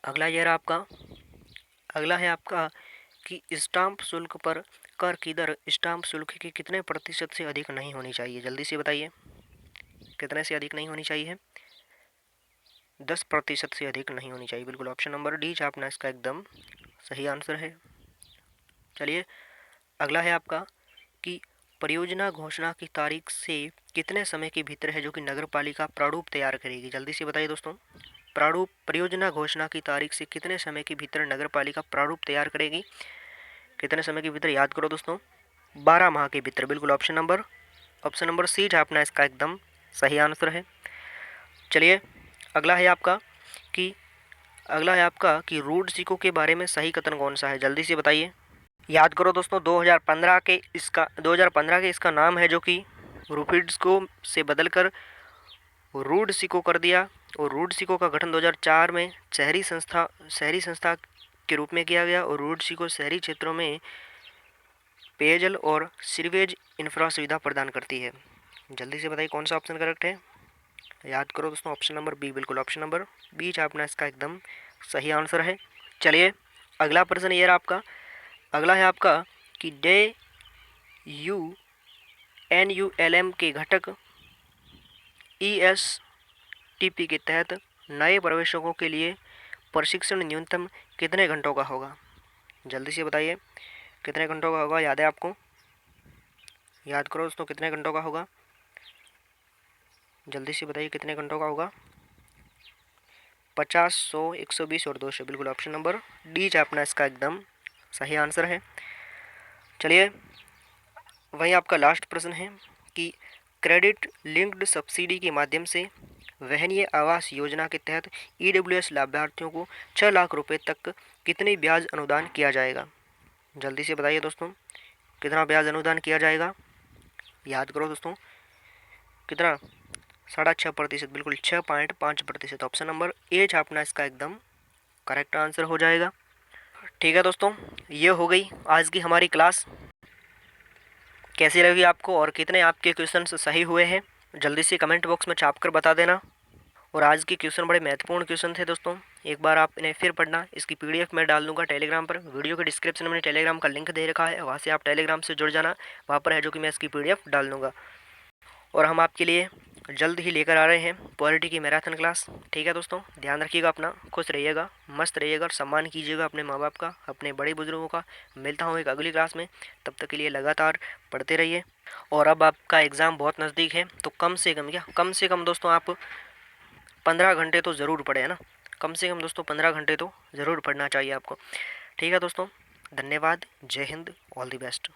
अगला ये रहा आपका, अगला है आपका कि स्टाम्प शुल्क पर कर की दर स्टाम्प शुल्क के कितने प्रतिशत से अधिक नहीं होनी चाहिए? जल्दी से बताइए कितने से अधिक नहीं होनी चाहिए? 10% से अधिक नहीं होनी चाहिए, बिल्कुल ऑप्शन नंबर डी छापना इसका एकदम सही आंसर है। चलिए अगला है आपका कि परियोजना घोषणा की तारीख से कितने समय के भीतर है जो कि नगर पालिका प्रारूप तैयार करेगी? जल्दी से बताइए दोस्तों, प्रारूप परियोजना घोषणा की तारीख से कितने समय के भीतर नगर पालिका प्रारूप तैयार करेगी? कितने समय के भीतर? याद करो दोस्तों, 12 माह के भीतर, बिल्कुल ऑप्शन नंबर सी छापना इसका एकदम सही आंसर है। चलिए अगला है आपका कि अगला है आपका कि रूढ़ सिक्कों के बारे में सही कथन कौन सा है, जल्दी से बताइए। याद करो दोस्तों, 2015 के इसका नाम है जो कि रूफिड्स को से बदलकर रूढ़ सिक्कों कर दिया। और रूढ़ सिक्कों का गठन 2004 में शहरी संस्था के रूप में किया गया। और रूढ़ सिक्कों शहरी क्षेत्रों में पेयजल और सीवेज इंफ्रा सुविधा प्रदान करती है। जल्दी से बताइए कौन सा ऑप्शन करेक्ट है। याद करो दोस्तों, ऑप्शन नंबर बी, बिल्कुल ऑप्शन नंबर बी अपना इसका एकदम सही आंसर है। चलिए अगला प्रश्न ये रहा आपका। अगला है आपका कि NULM के घटक ESTP के तहत नए प्रवेशकों के लिए प्रशिक्षण न्यूनतम कितने घंटों का होगा। जल्दी से बताइए कितने घंटों का होगा, याद है आपको। याद करो दोस्तों कितने घंटों का होगा, जल्दी से बताइए कितने घंटों का होगा। 50, 100, 120 और 200, बिल्कुल ऑप्शन नंबर डी अपना इसका एकदम सही आंसर है। चलिए वहीं आपका लास्ट प्रश्न है कि क्रेडिट लिंक्ड सब्सिडी के माध्यम से वहनीय आवास योजना के तहत EWS लाभार्थियों को 6 लाख रुपए तक कितने ब्याज अनुदान किया जाएगा। जल्दी से बताइए दोस्तों कितना ब्याज अनुदान किया जाएगा। याद करो दोस्तों कितना, 6.5%, बिल्कुल 6.5%, ऑप्शन नंबर ए छापना इसका एकदम करेक्ट आंसर हो जाएगा। ठीक है दोस्तों, ये हो गई आज की हमारी क्लास। कैसी लगी आपको और कितने आपके क्वेश्चन सही हुए हैं, जल्दी से कमेंट बॉक्स में छाप कर बता देना। और आज के क्वेश्चन बड़े महत्वपूर्ण क्वेश्चन थे दोस्तों, एक बार आप इन्हें फिर पढ़ना। इसकी PDF मैं डाल दूंगा टेलीग्राम पर। वीडियो के डिस्क्रिप्शन में टेलीग्राम का लिंक दे रखा है, वहाँ से आप टेलीग्राम से जुड़ जाना। वहाँ पर है जो कि मैं इसकी PDF डाल दूंगा। और हम आपके लिए जल्द ही लेकर आ रहे हैं पॉलिटी की मैराथन क्लास। ठीक है दोस्तों, ध्यान रखिएगा अपना, खुश रहिएगा, मस्त रहिएगा और सम्मान कीजिएगा अपने माँ बाप का, अपने बड़े बुजुर्गों का। मिलता हूँ एक अगली क्लास में, तब तक के लिए लगातार पढ़ते रहिए। और अब आपका एग्ज़ाम बहुत नज़दीक है, तो कम से कम दोस्तों आप 15 घंटे तो ज़रूर पढ़े, है ना। कम से कम दोस्तों 15 घंटे तो ज़रूर पढ़ना चाहिए आपको। ठीक है दोस्तों, धन्यवाद, जय हिंद, ऑल द बेस्ट।